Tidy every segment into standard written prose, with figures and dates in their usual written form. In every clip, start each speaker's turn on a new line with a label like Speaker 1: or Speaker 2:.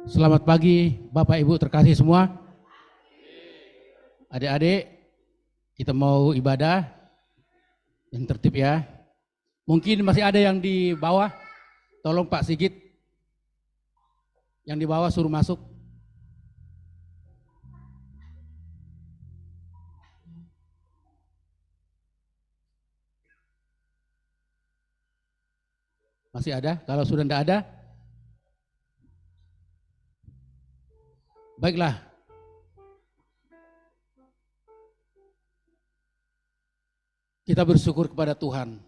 Speaker 1: Selamat pagi Bapak Ibu terkasih semua. Adik-adik, kita mau ibadah yang tertib ya. Mungkin masih ada yang di bawah, tolong Pak Sigit. Yang di bawah suruh masuk. Masih ada? Kalau sudah tidak ada, baiklah. Kita bersyukur kepada Tuhan.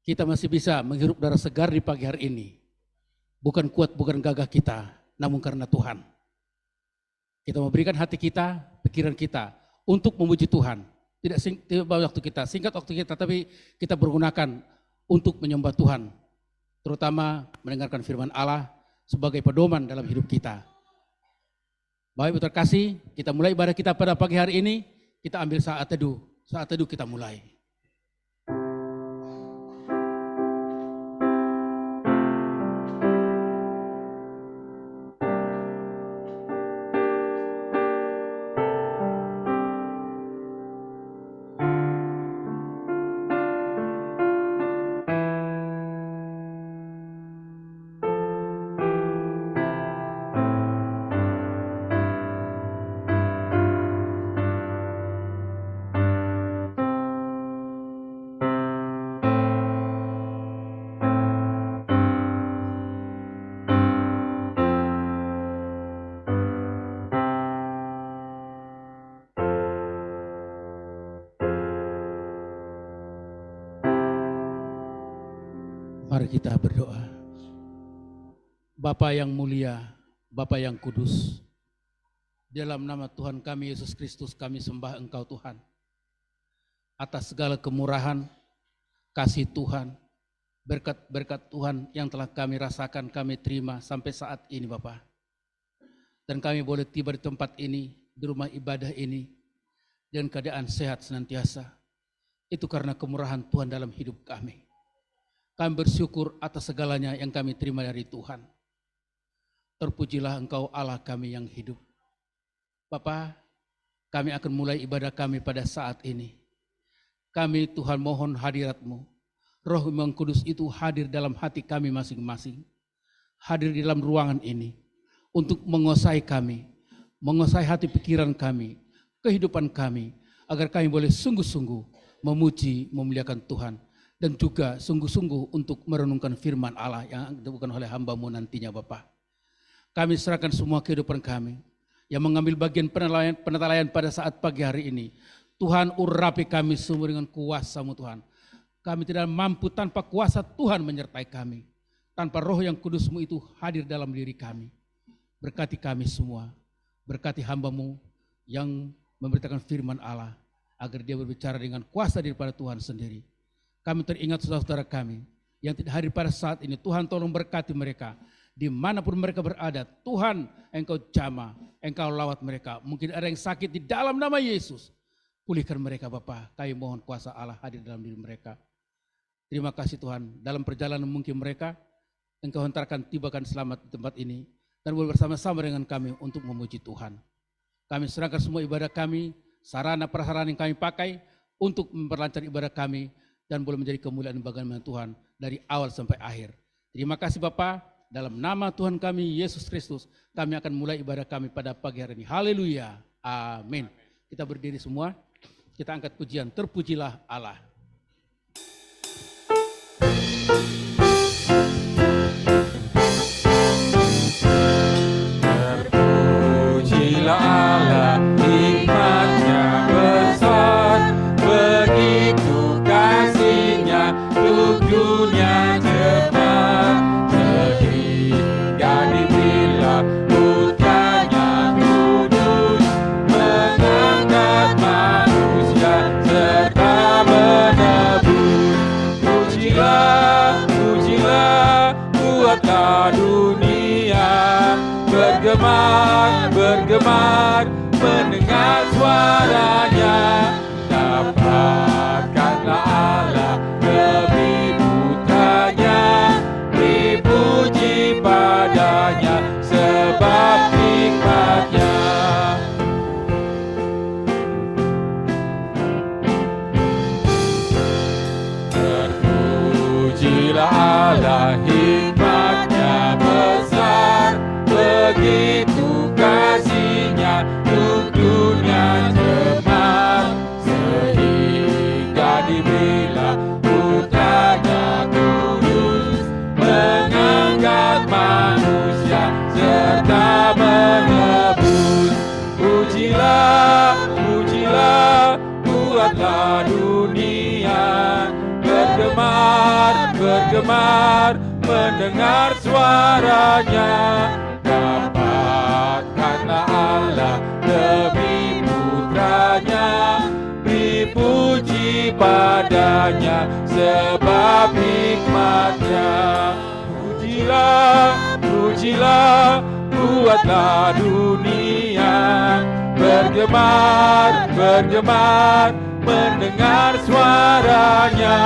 Speaker 1: Kita masih bisa menghirup udara segar di pagi hari ini. Bukan kuat, bukan gagah kita, namun karena Tuhan. Kita memberikan hati kita, pikiran kita untuk memuji Tuhan. Tidak waktu kita, singkat waktu kita, tapi kita bergunakan untuk menyembah Tuhan. Terutama mendengarkan firman Allah sebagai pedoman dalam hidup kita. Bapak Ibu terkasih, kita mulai ibadah kita pada pagi hari ini, kita ambil saat teduh. Saat teduh kita mulai. Mari kita berdoa. Bapa yang mulia, Bapa yang kudus, dalam nama Tuhan kami Yesus Kristus kami sembah Engkau Tuhan. Atas segala kemurahan, kasih Tuhan, berkat-berkat Tuhan yang telah kami rasakan, kami terima sampai saat ini Bapa. Dan kami boleh tiba di tempat ini, di rumah ibadah ini, dengan keadaan sehat senantiasa. Itu karena kemurahan Tuhan dalam hidup kami. Kami bersyukur atas segalanya yang kami terima dari Tuhan. Terpujilah Engkau Allah kami yang hidup. Bapa, kami akan mulai ibadah kami pada saat ini. Kami Tuhan mohon hadirat-Mu. Roh yang Kudus itu hadir dalam hati kami masing-masing. Hadir di dalam ruangan ini. Untuk menguasai kami. Menguasai hati pikiran kami. Kehidupan kami. Agar kami boleh sungguh-sungguh memuji, memuliakan Tuhan. Dan juga sungguh-sungguh untuk merenungkan firman Allah yang dibukan oleh hamba-Mu nantinya Bapa. Kami serahkan semua kehidupan kami yang mengambil bagian penelaian pada saat pagi hari ini. Tuhan urapi kami semua dengan kuasa-Mu Tuhan. Kami tidak mampu tanpa kuasa Tuhan menyertai kami. Tanpa roh yang kudus-Mu itu hadir dalam diri kami. Berkati kami semua. Berkati hamba-Mu yang memberitakan firman Allah. Agar dia berbicara dengan kuasa daripada Tuhan sendiri. Kami teringat saudara-saudara kami yang tidak hadir pada saat ini. Tuhan tolong berkati mereka. Dimanapun mereka berada, Tuhan Engkau jamah, Engkau lawat mereka. Mungkin ada yang sakit di dalam nama Yesus. Pulihkan mereka Bapa. Kami mohon kuasa Allah hadir dalam diri mereka. Terima kasih Tuhan. Dalam perjalanan mungkin mereka, Engkau hantarkan tibakan selamat di tempat ini. Dan boleh bersama-sama dengan kami untuk memuji Tuhan. Kami serahkan semua ibadah kami, sarana prasarana yang kami pakai untuk memperlancar ibadah kami. Dan boleh menjadi kemuliaan bagaimana Tuhan dari awal sampai akhir. Terima kasih Bapa, dalam nama Tuhan kami Yesus Kristus, kami akan mulai ibadah kami pada pagi hari ini. Haleluya, amin. Kita berdiri semua, kita angkat pujian, terpujilah Allah.
Speaker 2: Terpujilah Allah, hikmatnya besar, begitu kasihnya untuk dunia cepat, sehingga diberilah putranya kudus, mengangkat manusia serta menebus. Pujilah, pujilah, buatlah dunia bergemar, bergemar, mendengar suaranya. Dapatkanlah Allah demi putranya, dipuji padanya. Ujilah Allah, hikmatnya besar, begitu kasihnya untuk dunia jemaat, sehingga dibilang putranya kudus, mengangkat manusia serta menebus. Pujilah, pujilah, buatlah dunia bergemar, bergemar, mendengar suaranya. Dapatkanlah Allah demi putranya, beri puji padanya sebab hikmatnya. Pujilah, pujilah, buatlah dunia bergemar, bergemar, mendengar suaranya.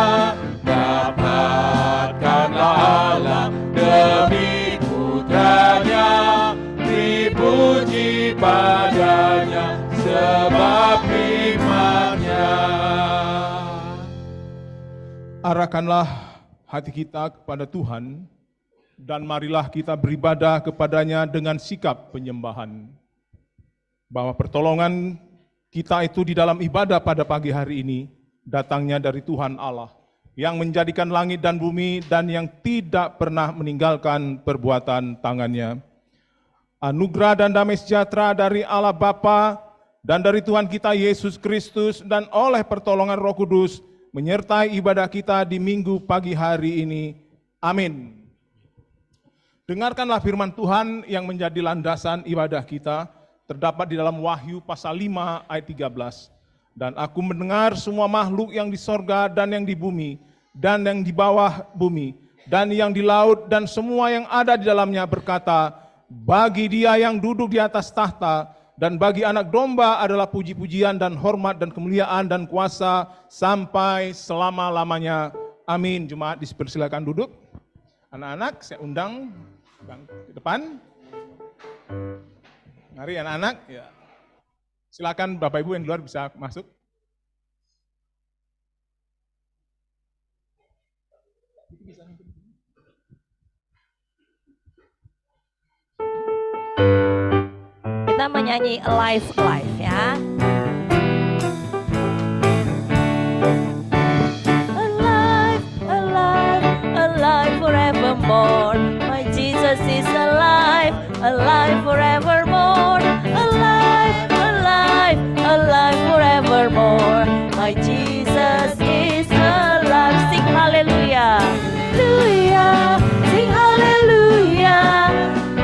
Speaker 2: Dapatkanlah Allah demi putranya, dipuji padanya sebab hikmatnya.
Speaker 3: Arahkanlah hati kita kepada Tuhan, dan marilah kita beribadah kepadanya dengan sikap penyembahan. Bahwa pertolongan kita itu di dalam ibadah pada pagi hari ini datangnya dari Tuhan Allah, yang menjadikan langit dan bumi dan yang tidak pernah meninggalkan perbuatan tangannya. Anugerah dan damai sejahtera dari Allah Bapa dan dari Tuhan kita Yesus Kristus dan oleh pertolongan Roh Kudus menyertai ibadah kita di minggu pagi hari ini. Amin. Dengarkanlah firman Tuhan yang menjadi landasan ibadah kita, terdapat di dalam Wahyu pasal 5 ayat 13. Dan aku mendengar semua makhluk yang di sorga dan yang di bumi, dan yang di bawah bumi, dan yang di laut, dan semua yang ada di dalamnya berkata, bagi Dia yang duduk di atas tahta, dan bagi Anak Domba adalah puji-pujian dan hormat dan kemuliaan dan kuasa sampai selama-lamanya. Amin. Jemaat dipersilakan duduk. Anak-anak saya undang ke depan. Mari anak-anak, ya. Silakan Bapak Ibu yang di luar bisa masuk.
Speaker 4: Kita menyanyi Alive Alive ya. Alive, alive, alive forevermore. My Jesus is alive, alive forevermore. Alive, alive, alive forevermore. My Jesus is alive. Sing hallelujah, hallelujah, sing hallelujah.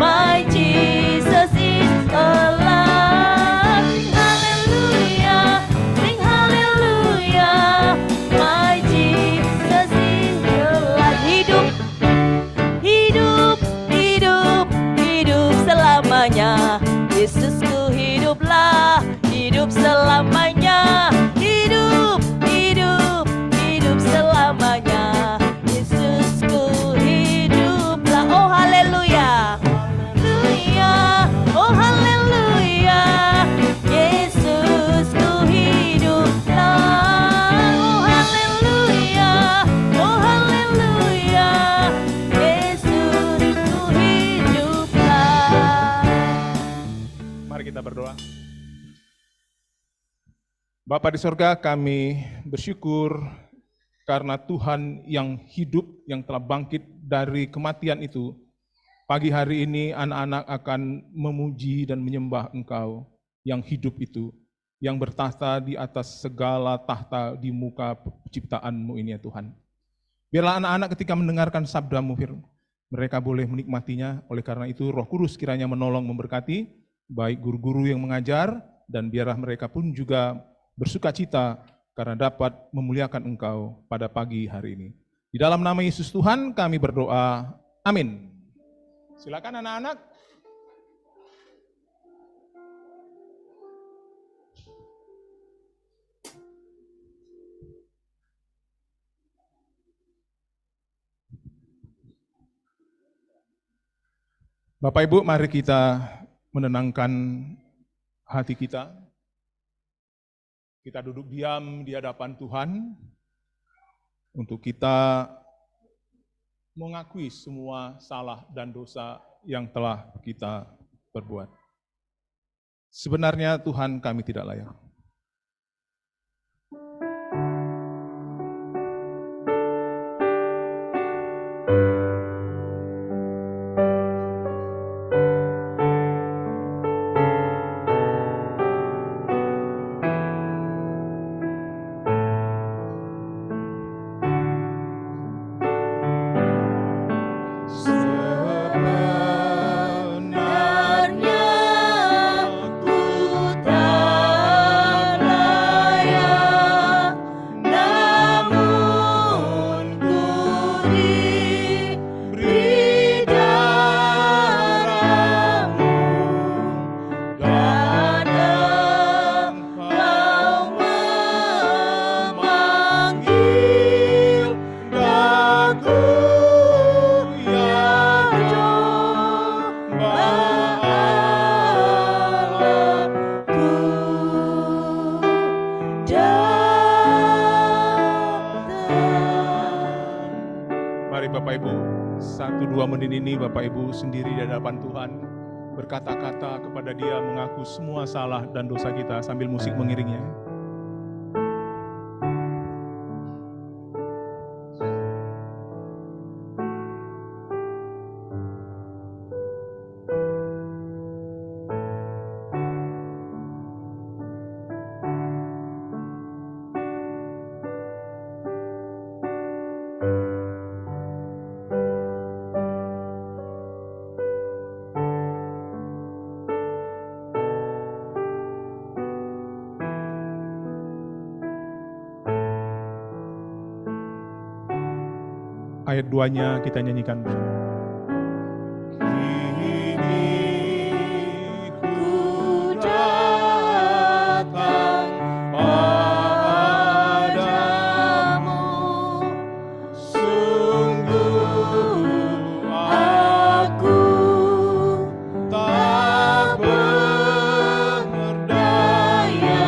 Speaker 4: My Jesus is alive. Sing hallelujah, sing hallelujah. My Jesus is alive. Hidup, hidup, hidup, hidup selamanya. Yesusku hiduplah, hidup selamanya. Hidup, hidup, hidup selamanya. Yesusku hiduplah. Oh haleluya, haleluya, oh haleluya. Yesusku hiduplah. Oh haleluya, oh haleluya. Yesusku hiduplah.
Speaker 3: Mari kita berdoa. Bapa di sorga, kami bersyukur karena Tuhan yang hidup, yang telah bangkit dari kematian itu. Pagi hari ini anak-anak akan memuji dan menyembah Engkau yang hidup itu, yang bertahta di atas segala tahta di muka penciptaan-Mu ini ya Tuhan. Biarlah anak-anak ketika mendengarkan sabda-Mu, mereka boleh menikmatinya. Oleh karena itu Roh Kudus kiranya menolong memberkati, baik guru-guru yang mengajar, dan biarlah mereka pun juga bersukacita karena dapat memuliakan Engkau pada pagi hari ini. Di dalam nama Yesus Tuhan kami berdoa, amin. Silakan anak-anak. Bapak Ibu, mari kita menenangkan hati kita. Kita duduk diam di hadapan Tuhan untuk kita mengakui semua salah dan dosa yang telah kita perbuat. Sebenarnya Tuhan, kami tidak layak.
Speaker 4: Sebenarnya ku tak layak, namun ku diberi darah-Mu dan Engkau memanggil
Speaker 3: Aku ya Mari Bapak Ibu, 1-2 menit ini Bapak Ibu sendiri di hadapan Tuhan, berkata-kata kepada Dia, mengaku semua salah dan dosa kita sambil musik mengiringnya. Ayat 2-nya kita nyanyikan bersama.
Speaker 4: Ku datang padamu, sungguh aku tak berdaya,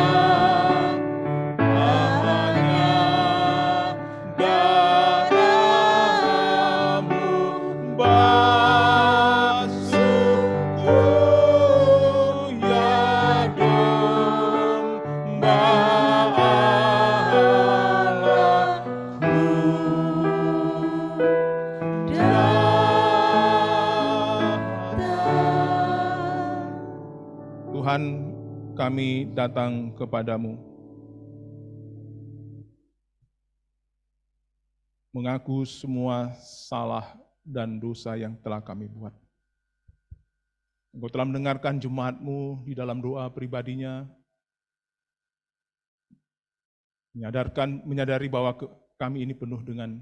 Speaker 4: hanya darah-Mu basuhku ya domba Tuhan, kami datang kepadamu, mengaku semua salah dan dosa yang telah kami buat. Engkau telah mendengarkan jemaat-Mu di dalam doa pribadinya, menyadari bahwa kami ini penuh dengan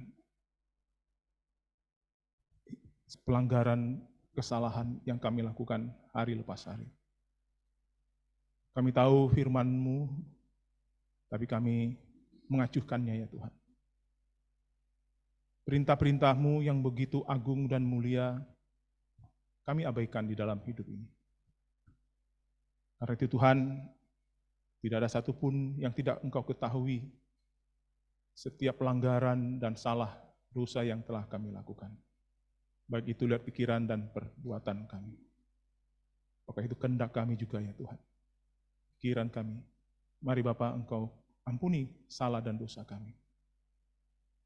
Speaker 4: pelanggaran, kesalahan yang kami lakukan hari lepas hari. Kami tahu firman-Mu, tapi kami mengacuhkannya ya Tuhan. Perintah-perintah-Mu yang begitu agung dan mulia, kami abaikan di dalam hidup ini. Karena itu Tuhan, tidak ada satupun yang tidak Engkau ketahui setiap pelanggaran dan salah dosa yang telah kami lakukan. Baik itu lewat pikiran dan perbuatan kami. Maka itu kehendak kami juga ya Tuhan. Pikiran kami, mari Bapa Engkau ampuni salah dan dosa kami.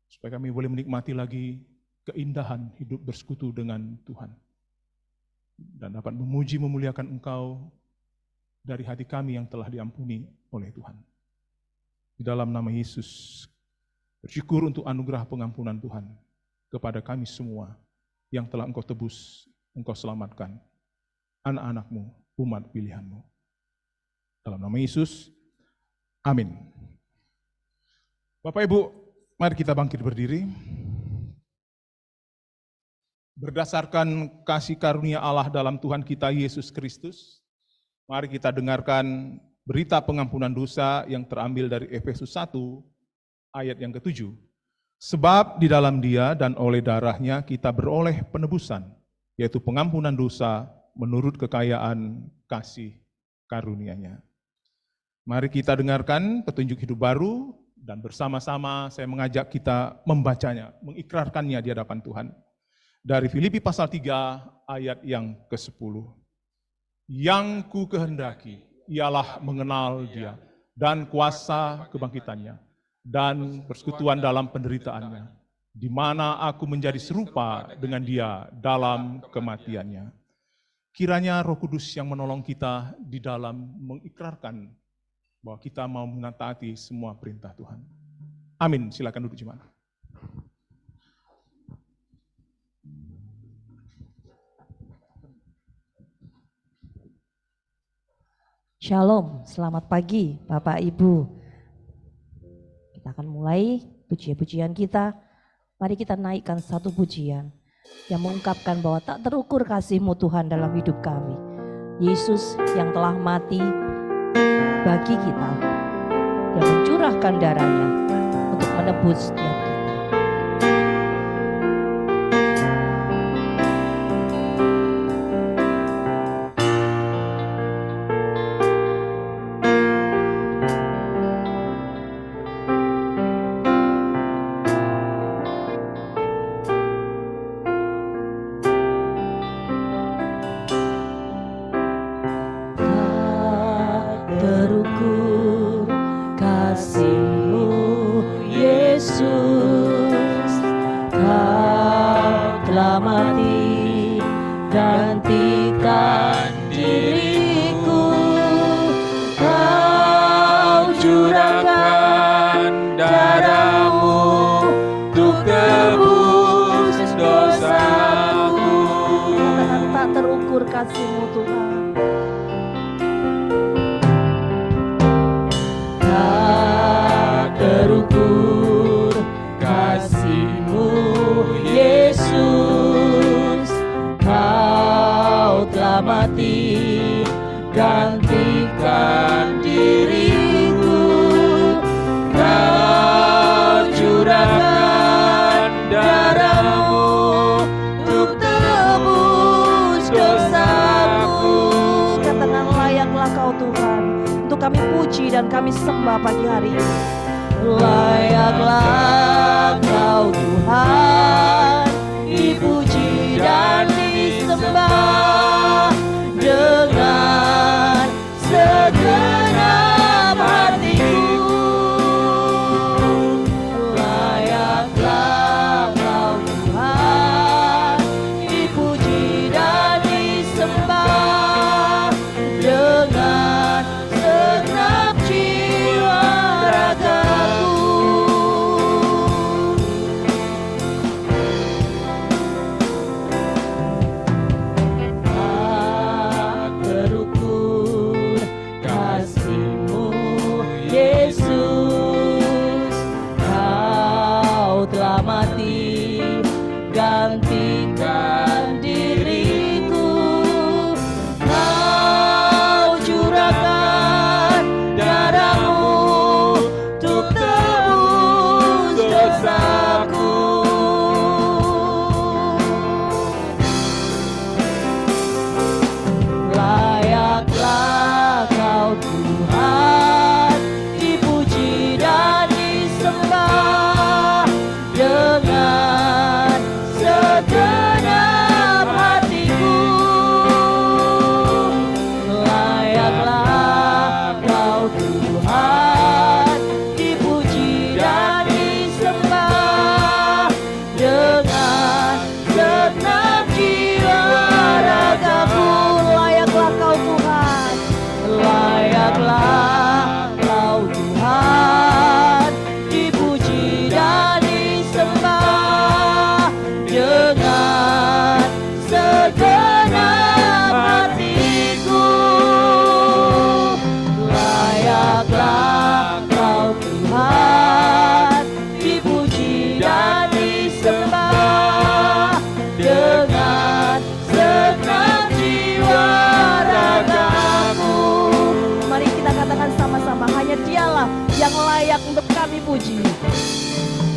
Speaker 4: Supaya kami boleh menikmati lagi keindahan hidup bersekutu dengan Tuhan. Dan dapat memuji memuliakan Engkau dari hati kami yang telah diampuni oleh Tuhan. Di dalam nama Yesus, bersyukur untuk anugerah pengampunan Tuhan kepada kami semua yang telah Engkau tebus, Engkau selamatkan, anak-anak-Mu, umat pilihan-Mu. Dalam nama Yesus, amin. Bapak Ibu, mari kita bangkit berdiri. Berdasarkan kasih karunia Allah dalam Tuhan kita Yesus Kristus, mari kita dengarkan berita pengampunan dosa yang terambil dari Efesus 1 ayat yang ke-7. Sebab di dalam Dia dan oleh darahnya kita beroleh penebusan, yaitu pengampunan dosa menurut kekayaan kasih karunia-Nya. Mari kita dengarkan petunjuk hidup baru dan bersama-sama saya mengajak kita membacanya, mengikrarkannya di hadapan Tuhan.
Speaker 3: Dari Filipi pasal 3 ayat yang ke-10. Yang ku kehendaki ialah mengenal Dia dan kuasa kebangkitannya dan persekutuan dalam penderitaannya, di mana aku menjadi serupa dengan Dia dalam kematiannya. Kiranya Roh Kudus yang menolong kita di dalam mengikrarkan bahwa kita mau mentaati semua perintah Tuhan. Amin. Silakan duduk jemaat.
Speaker 5: Shalom, selamat pagi Bapak Ibu. Kita akan mulai pujian-pujian kita. Mari kita naikkan satu pujian yang mengungkapkan bahwa tak terukur kasih-Mu Tuhan dalam hidup kami. Yesus yang telah mati bagi kita, yang mencurahkan darahnya untuk menebus setiap kita. Terukur kasih-Mu Yesus, Kau telah mati gantikan diriku, Kau curahkan darah-Mu untuk tebus dosaku. Katakan tak terukur kasih-Mu Tuhan. Terukur kasih-Mu Yesus, Kau telah mati gantikan diriku, Kau curahkan darah-Mu untuk tebus dosaku. Katakan layaklah Kau Tuhan untuk kami puji dan kami sembah pagi hari ini. Layaklah Kau Tuhan, dipuji dan disembah dengan segenap hatiku. Layaklah Kau Tuhan, dipuji dan disembah dengan segenap jiwa ragaku. Tak terukur kasih-Mu Yesus, Kau telah mati gantikan diriku, Kau curahkan darah-Mu untuk tebus dosaku. Layaklah Kau Tuhan, dipuji dan disembah dengan segenap hatiku. Layaklah Kau Tuhan, dipuji dan disembah dengan segenap jiwa ragaku. Layaklah Kau Tuhan, layaklah Kau Tuhan, dipuji dan disembah dengan segenap hatiku. Layaklah Kau Tuhan, dipuji dan disembah dengan segenap jiwa ragaku. Mari kita katakan sama-sama, hanya Dialah yang layak untuk kami puji.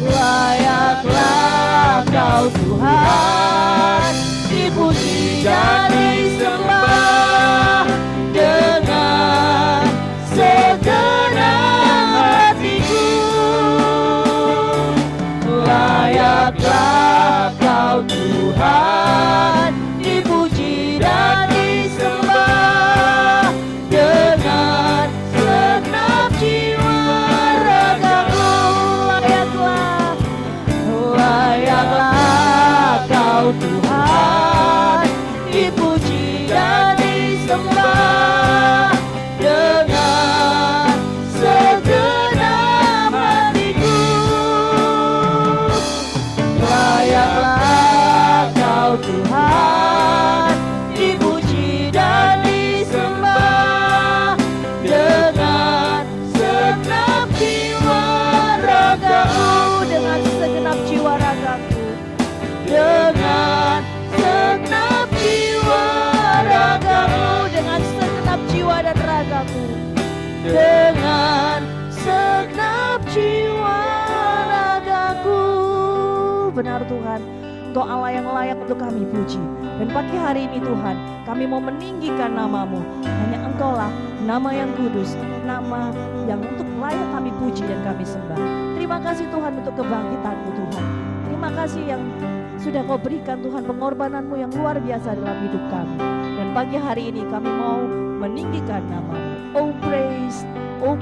Speaker 5: Layaklah Kau Tuhan, dipuji dan disembah dengan segenap hatiku. Layaklah Kau Engkau Tuhan, dipuji dan disembah dengan segenap jiwa ragaku. Layaklah Kau Tuhan, dipuji dan disembah dengan segenap hatiku. Layaklah Kau Tuhan, dipuji dan disembah dengan segenap jiwa ragaku, dengan segenap jiwa ragaku, dengan segenap jiwa ragaku, dengan segenap jiwa dan ragaku, dengan segenap jiwa ragaku. Benar Tuhan, Engkau Allah yang layak untuk kami puji. Dan pagi hari ini Tuhan, kami mau meninggikan nama-Mu. Hanya Engkaulah nama yang kudus, nama yang untuk layak kami puji dan kami sembah. Terima kasih Tuhan untuk kebangkitan-Mu Tuhan. Terima kasih yang sudah Kau berikan Tuhan, pengorbanan-Mu yang luar biasa dalam hidup kami. Dan pagi hari ini kami mau meninggikan nama-Mu. Oh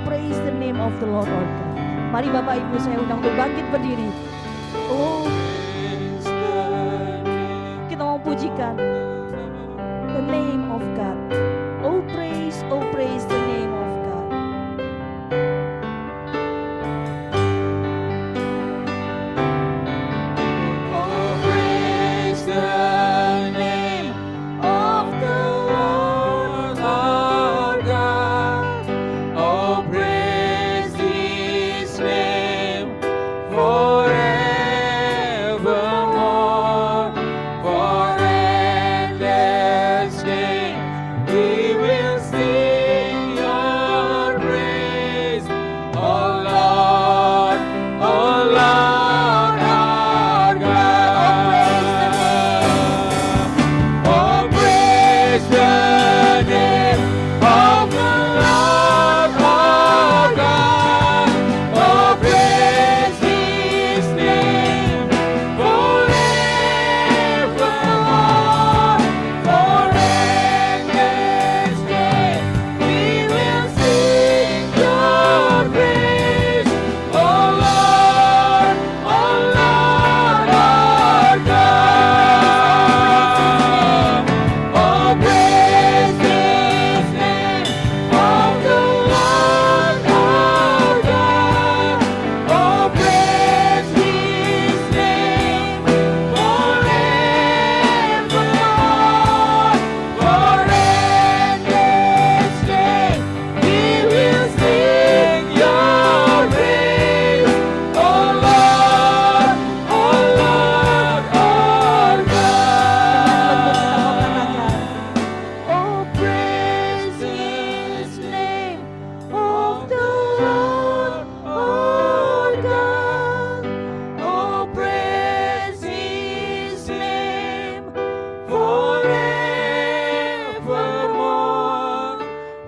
Speaker 5: praise the name of the Lord our God. Mari Bapak Ibu saya undang untuk bangkit berdiri. Oh, kita mau pujikan the name of God. Oh praise the name of God. Oh praise the name of the Lord our God.
Speaker 2: Oh, praise His name forevermore. For endless days we will sing Your praise. Oh Lord our God. Oh, praise the name of the Lord our God. Oh, praise His name forevermore. For endless days we will sing Your praise. Oh Lord our God. Oh, praise His name of the Lord our God. Oh, praise His name forevermore. For endless days we will sing Your praise. Oh Lord our God.
Speaker 5: Oh praise His name of the Lord our God. Oh praise His name
Speaker 2: Forevermore,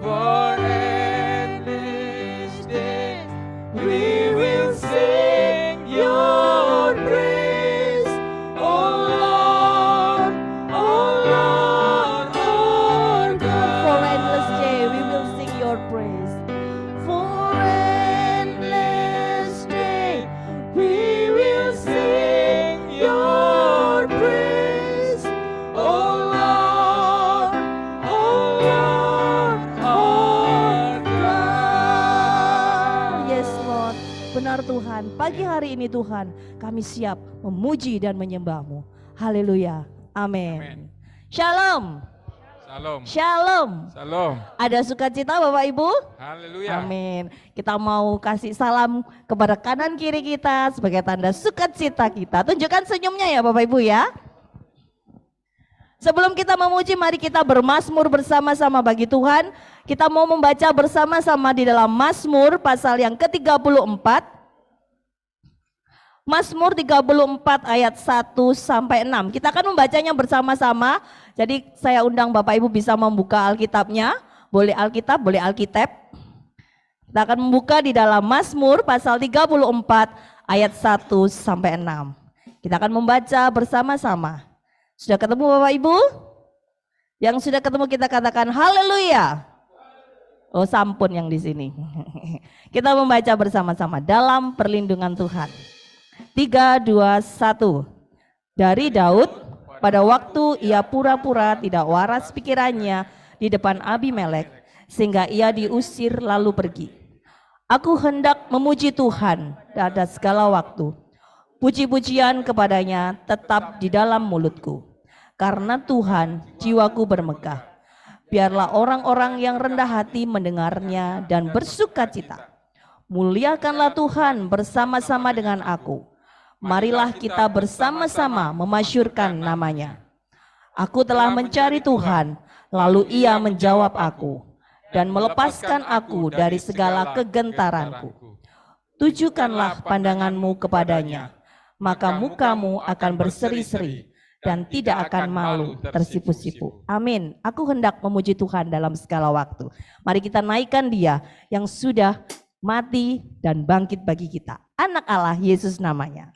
Speaker 2: for endless days, we will sing Your praise. Oh Lord our God.
Speaker 5: For endless day we will sing Your praise. For endless day
Speaker 2: We will sing Your praise. Oh Lord our God.
Speaker 5: Yes Lord, benar Tuhan. Pagi hari ini Tuhan, kami siap memuji dan menyembah-Mu. Haleluya. Amin.
Speaker 2: Amin.
Speaker 5: Shalom.
Speaker 2: Salam.
Speaker 5: Shalom.
Speaker 2: Salam.
Speaker 5: Ada sukacita Bapak Ibu?
Speaker 2: Haleluya.
Speaker 5: Amin. Kita mau kasih salam kepada kanan kiri kita sebagai tanda sukacita kita. Tunjukkan senyumnya ya Bapak Ibu ya. Sebelum kita memuji, mari kita bermazmur bersama-sama bagi Tuhan. Kita mau membaca bersama-sama di dalam Mazmur pasal yang ke-34. Mazmur 34 ayat 1 sampai 6. Kita akan membacanya bersama-sama. Jadi saya undang Bapak Ibu bisa membuka Alkitabnya. Boleh Alkitab, boleh Alkitab. Kita akan membuka di dalam Mazmur pasal 34 ayat 1 sampai 6. Kita akan membaca bersama-sama. Sudah ketemu Bapak Ibu? Yang sudah ketemu kita katakan haleluya. Oh, sampun yang di sini. Kita membaca bersama-sama dalam perlindungan Tuhan. 3, 2, 1. Dari Daud, pada waktu ia pura-pura tidak waras pikirannya di depan Abimelek, sehingga ia diusir lalu pergi. Aku hendak memuji Tuhan pada segala waktu. Puji-pujian kepadanya tetap di dalam mulutku. Karena Tuhan jiwaku bermegah. Biarlah orang-orang yang rendah hati mendengarnya dan bersuka cita. Muliakanlah Tuhan bersama-sama dengan aku. Marilah kita bersama-sama memasyurkan namanya. Aku telah mencari Tuhan, lalu ia menjawab aku dan melepaskan aku dari segala kegentaranku. Tujukanlah pandanganmu kepadanya, maka mukamu akan berseri-seri dan tidak akan malu tersipu-sipu. Amin. Aku hendak memuji Tuhan dalam segala waktu. Mari kita naikkan Dia yang sudah mati dan bangkit bagi kita. Anak Allah, Yesus namanya.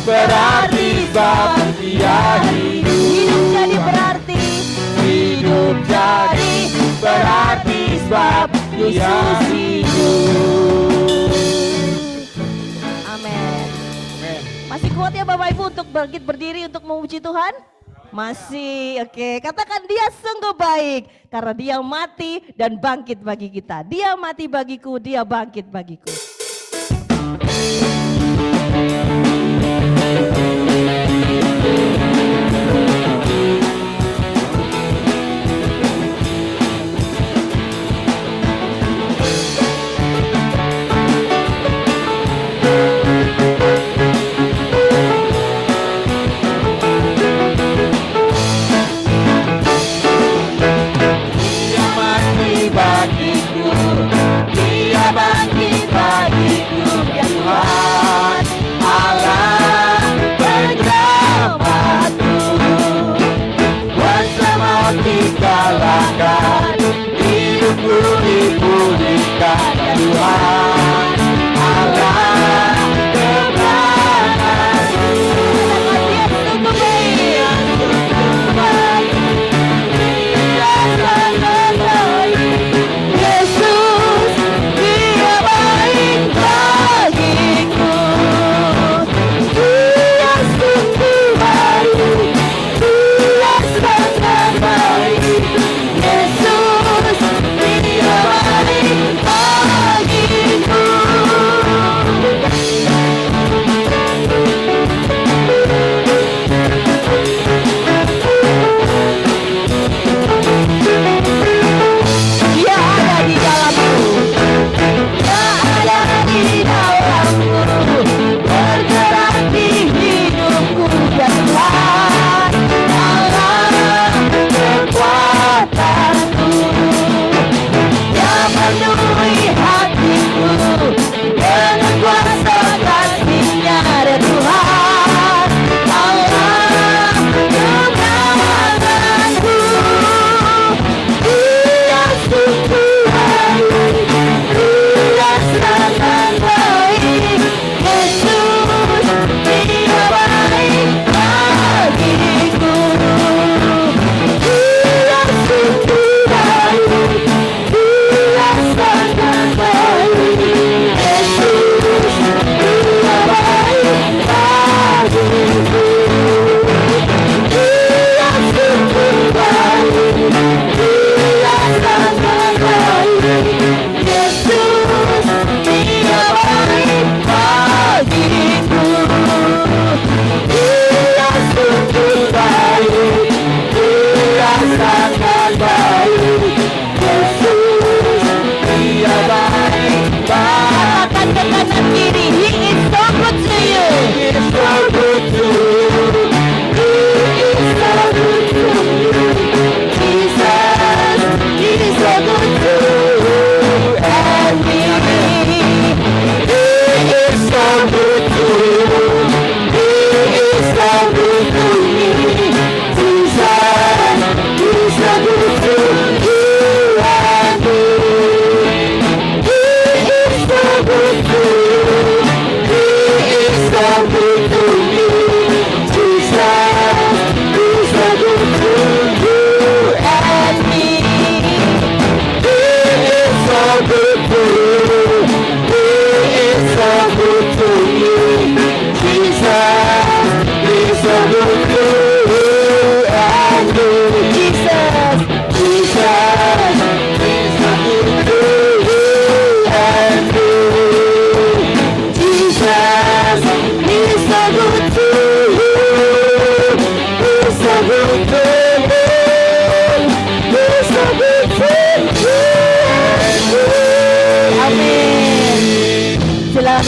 Speaker 2: berarti sebab dia hidup.
Speaker 5: Hidup jadi berarti.
Speaker 2: Hidup jadi berarti sebab Yesus hidup.
Speaker 5: Amin.
Speaker 2: Amin.
Speaker 5: Masih kuat ya Bapak Ibu untuk bangkit berdiri untuk memuji Tuhan? Masih, oke. Katakan dia sungguh baik karena dia mati dan bangkit bagi kita. Dia mati bagiku, dia bangkit bagiku.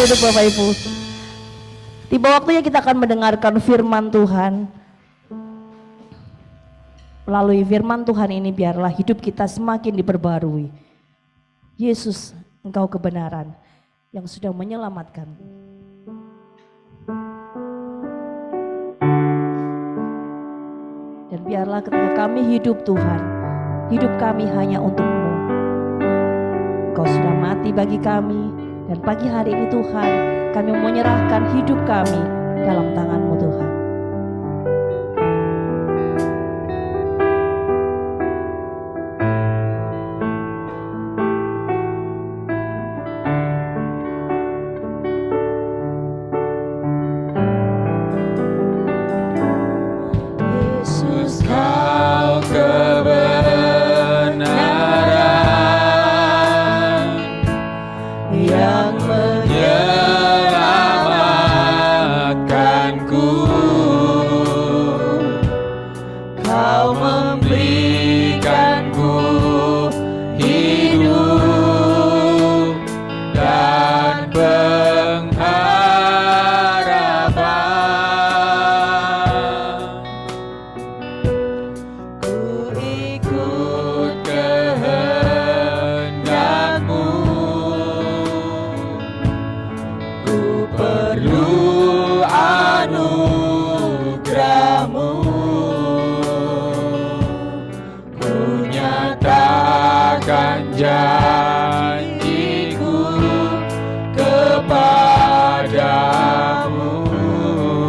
Speaker 5: duduk Bapak Ibu. Tiba waktunya kita akan mendengarkan firman Tuhan. Melalui firman Tuhan ini biarlah hidup kita semakin diperbarui. Yesus, Engkau kebenaran yang sudah menyelamatkan. Dan biarlah ketika kami hidup Tuhan, hidup kami hanya untuk-Mu. Engkau sudah mati bagi kami, dan pagi hari ini Tuhan, kami menyerahkan hidup kami dalam tangan-Mu Tuhan. Yesus,
Speaker 2: Kau kebenaran
Speaker 5: yang
Speaker 2: menyelamatkanku. Kau memberikanku hidup dan pengharapan. Ku ikut kehendak-Mu. Ku perlu anugerah-Mu. Ku nyatakan janjiku kepadamu.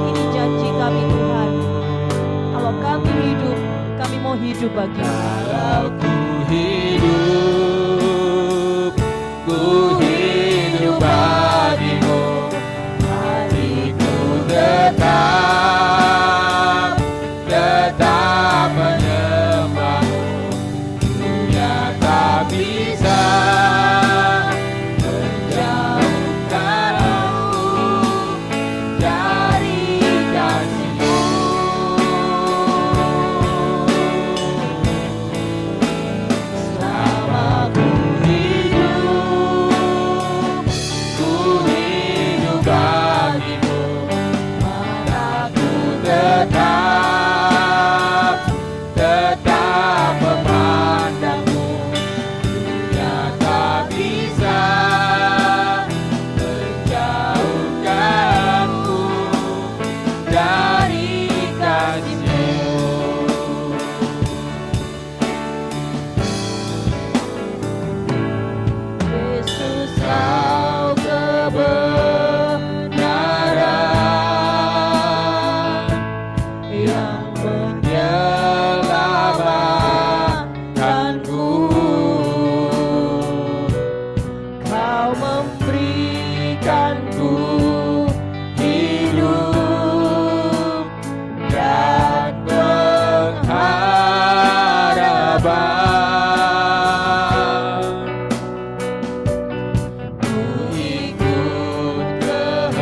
Speaker 5: ini janji kami Tuhan. Kalau kami hidup, kami mau hidup bagi-Mu.
Speaker 2: Kalau ku hidup bagimu, hatiku tetap menyembah-Mu. Dunia tak bisa menjauhkanku dari kasih-Mu. Selama ku hidup bagimu, mataku tetap memandang-Mu. Dunia tak bisa menjauhkanku dari kasih-Mu.
Speaker 5: Yesus,
Speaker 2: Kau kebenaran yang menyelamatkanku. Kau memberikanku hidup dan pengharapan. Ku ikut kehendak-Mu.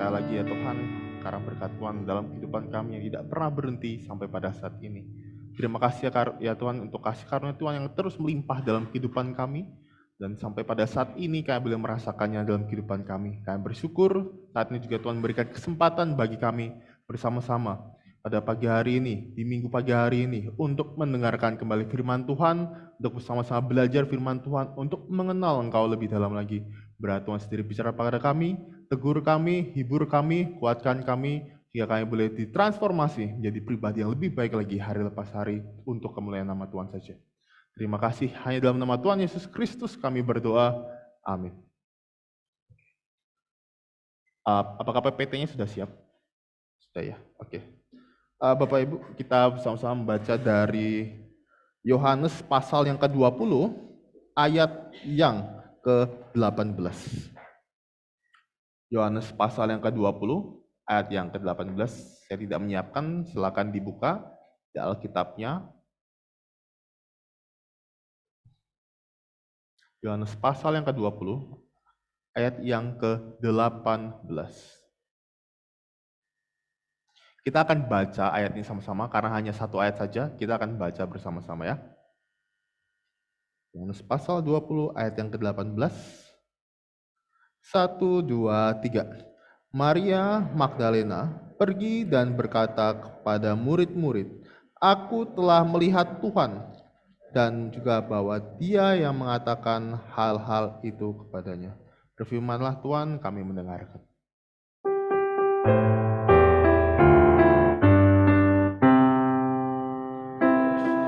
Speaker 6: sekali lagi ya Tuhan, karena berkat Tuhan dalam kehidupan kami yang tidak pernah berhenti sampai pada saat ini. Terima kasih ya Tuhan untuk kasih karunia Tuhan yang terus melimpah dalam kehidupan kami. Dan sampai pada saat ini kami boleh merasakannya dalam kehidupan kami. Kami bersyukur saat ini juga Tuhan berikan kesempatan bagi kami bersama-sama pada pagi hari ini, di minggu pagi hari ini, untuk mendengarkan kembali firman Tuhan, untuk bersama-sama belajar firman Tuhan, untuk mengenal Engkau lebih dalam lagi. Berat Tuhan sendiri bicara pada kami, tegur kami, hibur kami, kuatkan kami, sehingga kami boleh ditransformasi menjadi pribadi yang lebih baik lagi hari lepas hari untuk kemuliaan nama Tuhan saja. Terima kasih, hanya dalam nama Tuhan Yesus Kristus kami berdoa. Amin. Apakah PPT-nya sudah siap? Sudah ya, oke. Bapak Ibu, kita bersama-sama membaca dari Yohanes pasal yang ke-20, ayat yang ke-18. Yohanes pasal yang ke-20, ayat yang ke-18. Saya tidak menyiapkan, silakan dibuka di Alkitabnya. Yohanes pasal yang ke-20, ayat yang ke-18. Kita akan baca ayat ini sama-sama, karena hanya satu ayat saja, kita akan baca bersama-sama ya. Yohanes pasal 20, ayat yang ke-18. 1, 2, 3. Maria Magdalena pergi dan berkata kepada murid-murid, "Aku telah melihat Tuhan," dan juga bahwa Dia yang mengatakan hal-hal itu kepadanya. Berfirmanlah Tuhan, kami mendengarkan.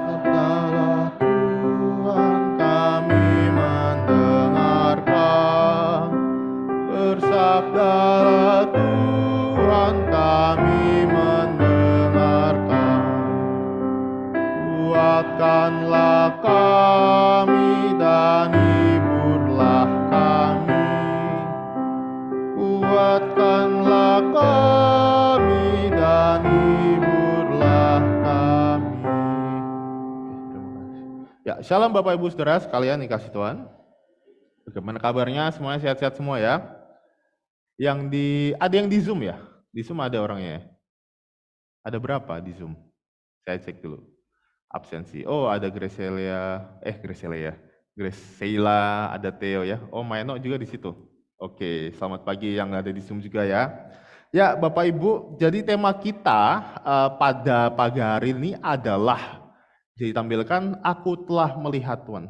Speaker 6: Sabdalah Tuhan, kami mendengarkan. Bersabdalah Tuhan, kami mendengarkan. Kuatkanlah kami dan hiburlah kami. Kuatkanlah kami dan hiburlah kami. Ya, shalom Bapak Ibu Saudara sekalian dikasih Tuhan. Bagaimana kabarnya? Semuanya sehat-sehat semua ya? Ada yang di Zoom ya? Di Zoom ada orangnya ya? Ada berapa di Zoom? Saya cek dulu. Absensi. Oh, ada Gracelia, ada Theo ya. Oh, Maeno juga di situ. Oke, selamat pagi yang ada di Zoom juga ya. Ya, Bapak Ibu, jadi tema kita pada pagi hari ini adalah ditampilkan aku telah melihat Tuhan.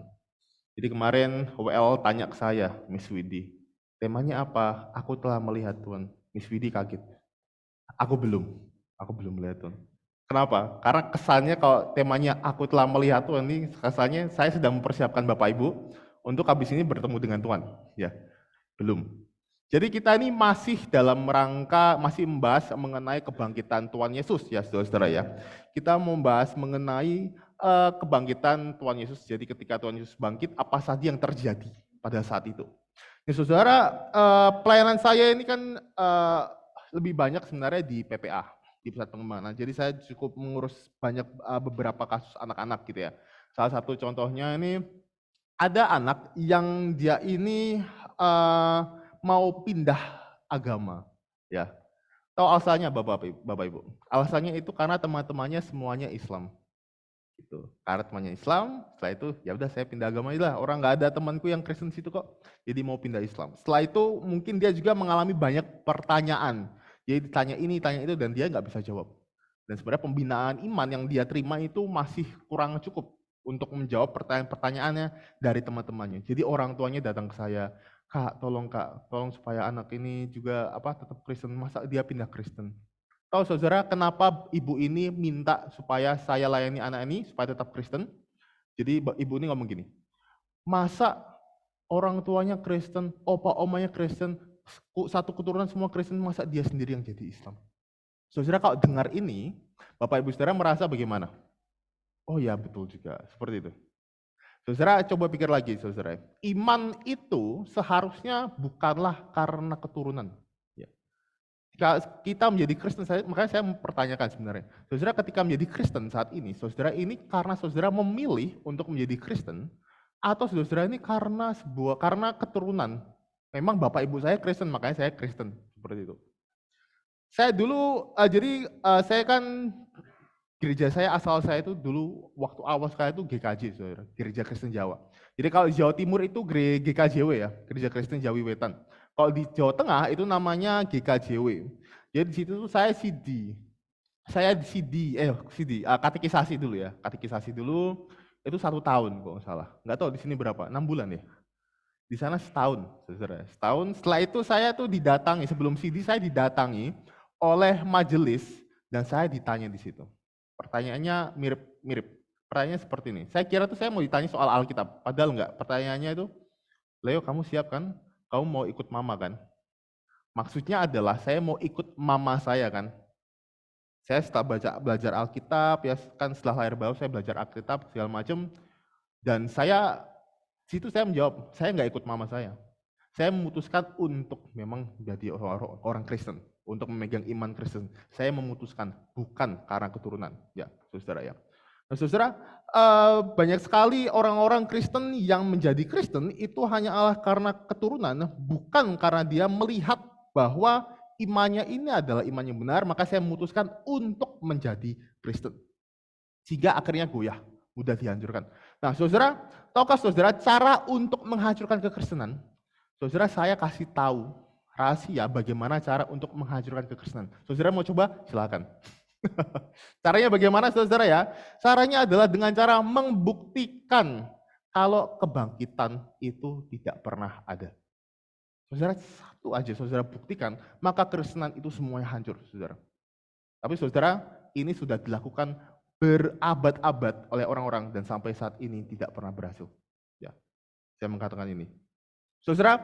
Speaker 6: Jadi kemarin WL tanya ke saya, Miss Widi, temanya apa? Aku telah melihat Tuhan. Miss Widi kaget. Aku belum melihat Tuhan. Kenapa? Karena kesannya kalau temanya aku telah melihat Tuhan ini kesannya saya sedang mempersiapkan Bapak Ibu untuk habis ini bertemu dengan Tuhan. Ya, belum. Jadi kita ini masih dalam rangka, masih membahas mengenai kebangkitan Tuhan Yesus ya saudara-saudara ya. Kita membahas mengenai kebangkitan Tuhan Yesus. Jadi ketika Tuhan Yesus bangkit, apa saja yang terjadi pada saat itu. Ya saudara, pelayanan saya ini kan lebih banyak sebenarnya di PPA. Di pusat pengembangan. Jadi saya cukup mengurus banyak beberapa kasus anak-anak gitu ya. Salah satu contohnya ini ada anak yang dia ini mau pindah agama ya. Tahu alasannya Bapak Ibu? Alasannya itu karena teman-temannya semuanya Islam. Gitu. Karena temannya Islam, setelah itu ya udah saya pindah agama aja lah. Orang nggak ada temanku yang Kristen situ kok. Jadi mau pindah Islam. Setelah itu mungkin dia juga mengalami banyak pertanyaan. Jadi ditanya ini, tanya itu, dan dia nggak bisa jawab. Dan sebenarnya pembinaan iman yang dia terima itu masih kurang cukup untuk menjawab pertanyaan-pertanyaannya dari teman-temannya. Jadi orang tuanya datang ke saya, Kak, tolong supaya anak ini juga tetap Kristen. Masa dia pindah Kristen? Tahu saudara kenapa ibu ini minta supaya saya layani anak ini supaya tetap Kristen? Jadi ibu ini ngomong gini, masa orang tuanya Kristen, opa omanya Kristen, satu keturunan semua Kristen, masa dia sendiri yang jadi Islam? Saudara kalau dengar ini, Bapak Ibu Saudara merasa bagaimana? Oh ya betul juga, seperti itu. Saudara coba pikir lagi saudara, iman itu seharusnya bukanlah karena keturunan. Ya. Kita menjadi Kristen, makanya saya mempertanyakan sebenarnya. Saudara ketika menjadi Kristen saat ini, saudara ini karena saudara memilih untuk menjadi Kristen, atau saudara ini karena keturunan. Memang bapak ibu saya Kristen, makanya saya Kristen, seperti itu. Saya dulu, saya kan gereja saya asal saya itu dulu waktu awal sekali itu GKJ, saudara, Gereja Kristen Jawa. Jadi kalau di Jawa Timur itu GKJW ya, Gereja Kristen Jawi Wetan. Kalau di Jawa Tengah itu namanya GKJW. Jadi di situ tuh saya katekisasi dulu ya, katekisasi dulu itu 1 tahun kalau nggak salah. Nggak tahu di sini berapa, 6 bulan ya. Di sana setahun, saudara. Setahun. Setelah itu saya tuh didatangi, sebelum CD saya didatangi oleh majelis dan saya ditanya di situ. Pertanyaannya mirip. Pertanyaannya seperti ini. Saya kira tuh saya mau ditanya soal Alkitab, padahal enggak. Pertanyaannya itu, Leo kamu siap kan? Kamu mau ikut mama kan? Maksudnya adalah saya mau ikut mama saya kan? Saya setelah belajar Alkitab, ya kan setelah lahir baru saya belajar Alkitab segala macam. Dan situ saya menjawab, saya enggak ikut mama saya. Saya memutuskan untuk memang menjadi orang Kristen, untuk memegang iman Kristen. Saya memutuskan, bukan karena keturunan. Ya, saudara ya. Nah, saudara, banyak sekali orang-orang Kristen yang menjadi Kristen itu hanyalah karena keturunan, bukan karena dia melihat bahwa imannya ini adalah iman yang benar, maka saya memutuskan untuk menjadi Kristen. Sehingga akhirnya goyah, mudah dihancurkan. Nah, saudara, tahukah saudara cara untuk menghancurkan kekristenan? Saudara, saya kasih tahu rahasia bagaimana cara untuk menghancurkan kekristenan. Saudara mau coba? Silakan. Caranya bagaimana, saudara ya? Caranya adalah dengan cara membuktikan kalau kebangkitan itu tidak pernah ada. Saudara, satu aja saudara buktikan, maka kekristenan itu semuanya hancur, saudara. Tapi saudara, ini sudah dilakukan berabad-abad oleh orang-orang dan sampai saat ini tidak pernah berhasil. Ya, saya mengatakan ini. Saudara,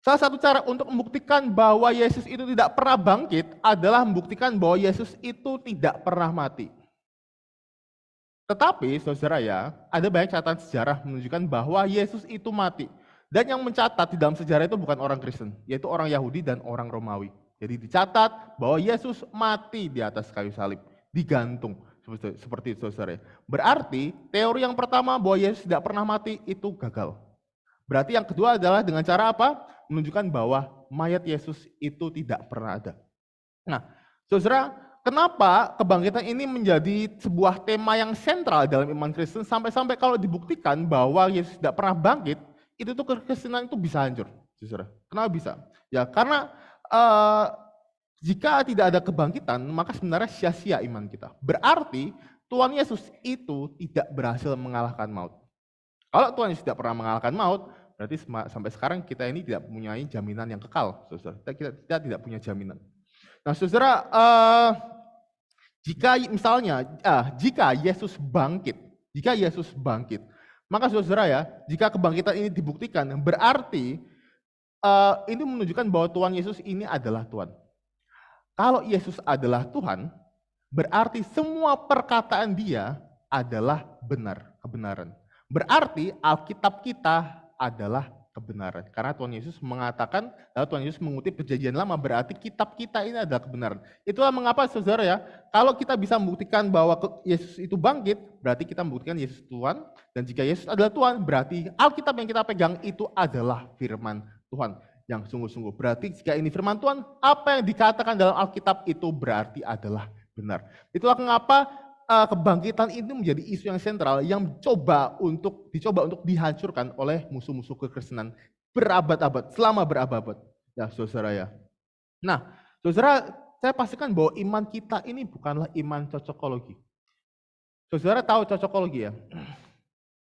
Speaker 6: salah satu cara untuk membuktikan bahwa Yesus itu tidak pernah bangkit adalah membuktikan bahwa Yesus itu tidak pernah mati. Tetapi, saudara ya, ada banyak catatan sejarah menunjukkan bahwa Yesus itu mati. Dan yang mencatat di dalam sejarah itu bukan orang Kristen, yaitu orang Yahudi dan orang Romawi. Jadi dicatat bahwa Yesus mati di atas kayu salib, digantung. Seperti itu, saudara. Berarti teori yang pertama bahwa Yesus tidak pernah mati itu gagal. Berarti yang kedua adalah dengan cara apa? Menunjukkan bahwa mayat Yesus itu tidak pernah ada. Nah, saudara, kenapa kebangkitan ini menjadi sebuah tema yang sentral dalam iman Kristen sampai-sampai kalau dibuktikan bahwa Yesus tidak pernah bangkit, itu tuh kekristenan itu bisa hancur, saudara. Kenapa bisa? Ya karena jika tidak ada kebangkitan, maka sebenarnya sia-sia iman kita. Berarti Tuhan Yesus itu tidak berhasil mengalahkan maut. Kalau Tuhan Yesus tidak pernah mengalahkan maut, berarti sampai sekarang kita ini tidak mempunyai jaminan yang kekal, saudara. Kita tidak punya jaminan. Nah, saudara, jika Yesus bangkit, maka saudara ya, jika kebangkitan ini dibuktikan, berarti ini menunjukkan bahwa Tuhan Yesus ini adalah Tuhan. Kalau Yesus adalah Tuhan, berarti semua perkataan Dia adalah kebenaran. Berarti Alkitab kita adalah kebenaran. Karena Tuhan Yesus mengatakan, lalu Tuhan Yesus mengutip perjanjian lama, berarti kitab kita ini adalah kebenaran. Itulah mengapa, saudara ya, kalau kita bisa membuktikan bahwa Yesus itu bangkit, berarti kita membuktikan Yesus Tuhan. Dan jika Yesus adalah Tuhan, berarti Alkitab yang kita pegang itu adalah firman Tuhan yang sungguh-sungguh. Berarti jika ini firman Tuhan, apa yang dikatakan dalam Alkitab itu berarti adalah benar. Itulah mengapa kebangkitan itu menjadi isu yang sentral yang dicoba untuk dihancurkan oleh musuh-musuh kekristenan selama berabad-abad. Ya, saudara ya. Nah, saudara, saya pastikan bahwa iman kita ini bukanlah iman cocokologi. Saudara tahu cocokologi ya?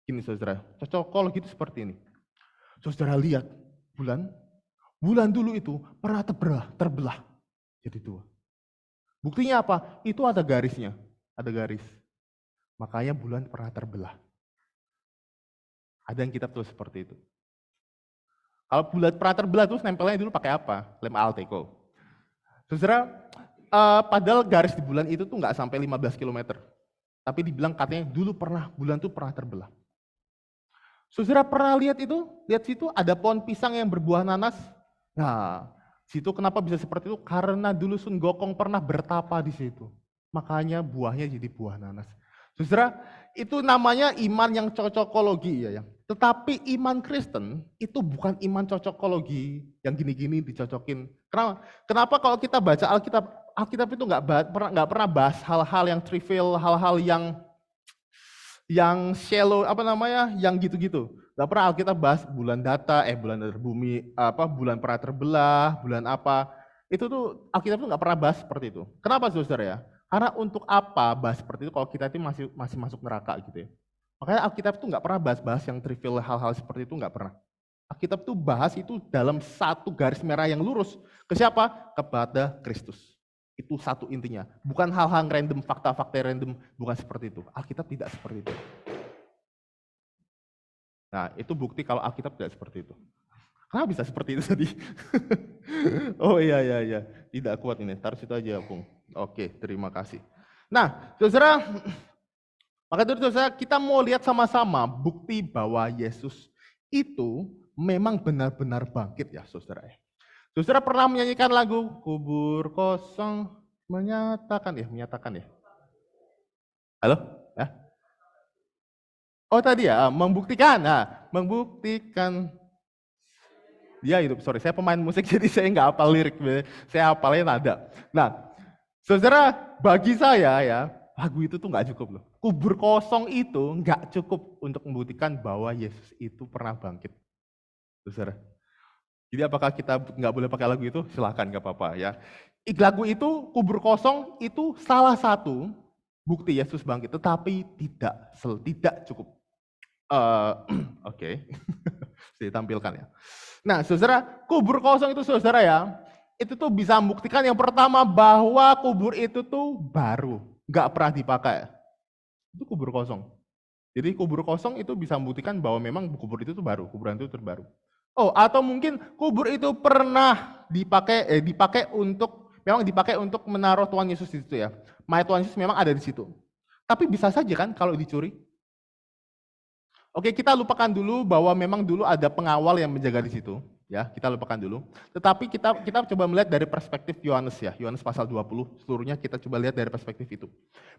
Speaker 6: Gini saudara, cocokologi itu seperti ini. Saudara lihat bulan dulu itu pernah terbelah jadi dua. Buktinya apa? Itu ada garisnya. Ada garis. Makanya bulan pernah terbelah. Ada yang kitab tulis seperti itu. Kalau bulan pernah terbelah terus nempelnya dulu pakai apa? Lem Alteco. Saudara, padahal garis di bulan itu tuh nggak sampai 15 km. Tapi dibilang katanya dulu bulan tuh pernah terbelah. Saudara pernah lihat itu? Lihat situ ada pohon pisang yang berbuah nanas. Nah, situ kenapa bisa seperti itu? Karena dulu Sun Gokong pernah bertapa di situ. Makanya buahnya jadi buah nanas. Saudara, itu namanya iman yang cocokologi ya. Tetapi iman Kristen itu bukan iman cocokologi yang gini-gini dicocokin. Kenapa? Kenapa kalau kita baca Alkitab itu nggak pernah bahas hal-hal yang trivial, hal-hal yang shallow, yang gitu-gitu. Nggak pernah Alkitab bahas bulan bumi, bulan pernah terbelah, bulan apa. Itu tuh Alkitab tuh nggak pernah bahas seperti itu. Kenapa saudara ya? Karena untuk apa bahas seperti itu kalau kita itu masih masuk neraka gitu ya. Makanya Alkitab tuh nggak pernah bahas yang trivial, hal-hal seperti itu nggak pernah. Alkitab tuh bahas itu dalam satu garis merah yang lurus. Ke siapa? Kepada Kristus. Itu satu intinya. Bukan hal-hal random, fakta-fakta random. Bukan seperti itu. Alkitab tidak seperti itu. Nah, itu bukti kalau Alkitab tidak seperti itu. Kenapa bisa seperti itu tadi? Oh iya. Tidak kuat ini. Taruh situ aja, Bung. Oke, terima kasih. Nah, saudara, maka itu saudara, kita mau lihat sama-sama bukti bahwa Yesus itu memang benar-benar bangkit ya, saudara. Saudara pernah menyanyikan lagu Kubur Kosong menyatakan ya. Halo? Ya? Oh tadi ya, membuktikan. Nah, membuktikan dia hidup. Sorry, saya pemain musik jadi saya nggak hafal lirik, saya hafalnya nada. Nah, saudara, bagi saya ya, lagu itu tuh nggak cukup loh. Kubur kosong itu nggak cukup untuk membuktikan bahwa Yesus itu pernah bangkit. Saudara. Jadi apakah kita nggak boleh pakai lagu itu? Silahkan, nggak apa-apa ya. Lagu itu, kubur kosong itu salah satu bukti Yesus bangkit, tetapi tidak cukup. Oke. Saya tampilkan ya. Nah, saudara, kubur kosong itu saudara ya, itu tuh bisa membuktikan yang pertama bahwa kubur itu tuh baru, nggak pernah dipakai. Itu kubur kosong. Jadi kubur kosong itu bisa membuktikan bahwa memang kubur itu tuh baru, kuburan itu terbaru. Oh, atau mungkin kubur itu pernah dipakai untuk menaruh Tuhan Yesus di situ ya. Mayat Tuhan Yesus memang ada di situ. Tapi bisa saja kan kalau dicuri. Oke, kita lupakan dulu bahwa memang dulu ada pengawal yang menjaga di situ, ya. Kita lupakan dulu. Tetapi kita coba melihat dari perspektif Yohanes ya. Yohanes pasal 20, seluruhnya kita coba lihat dari perspektif itu.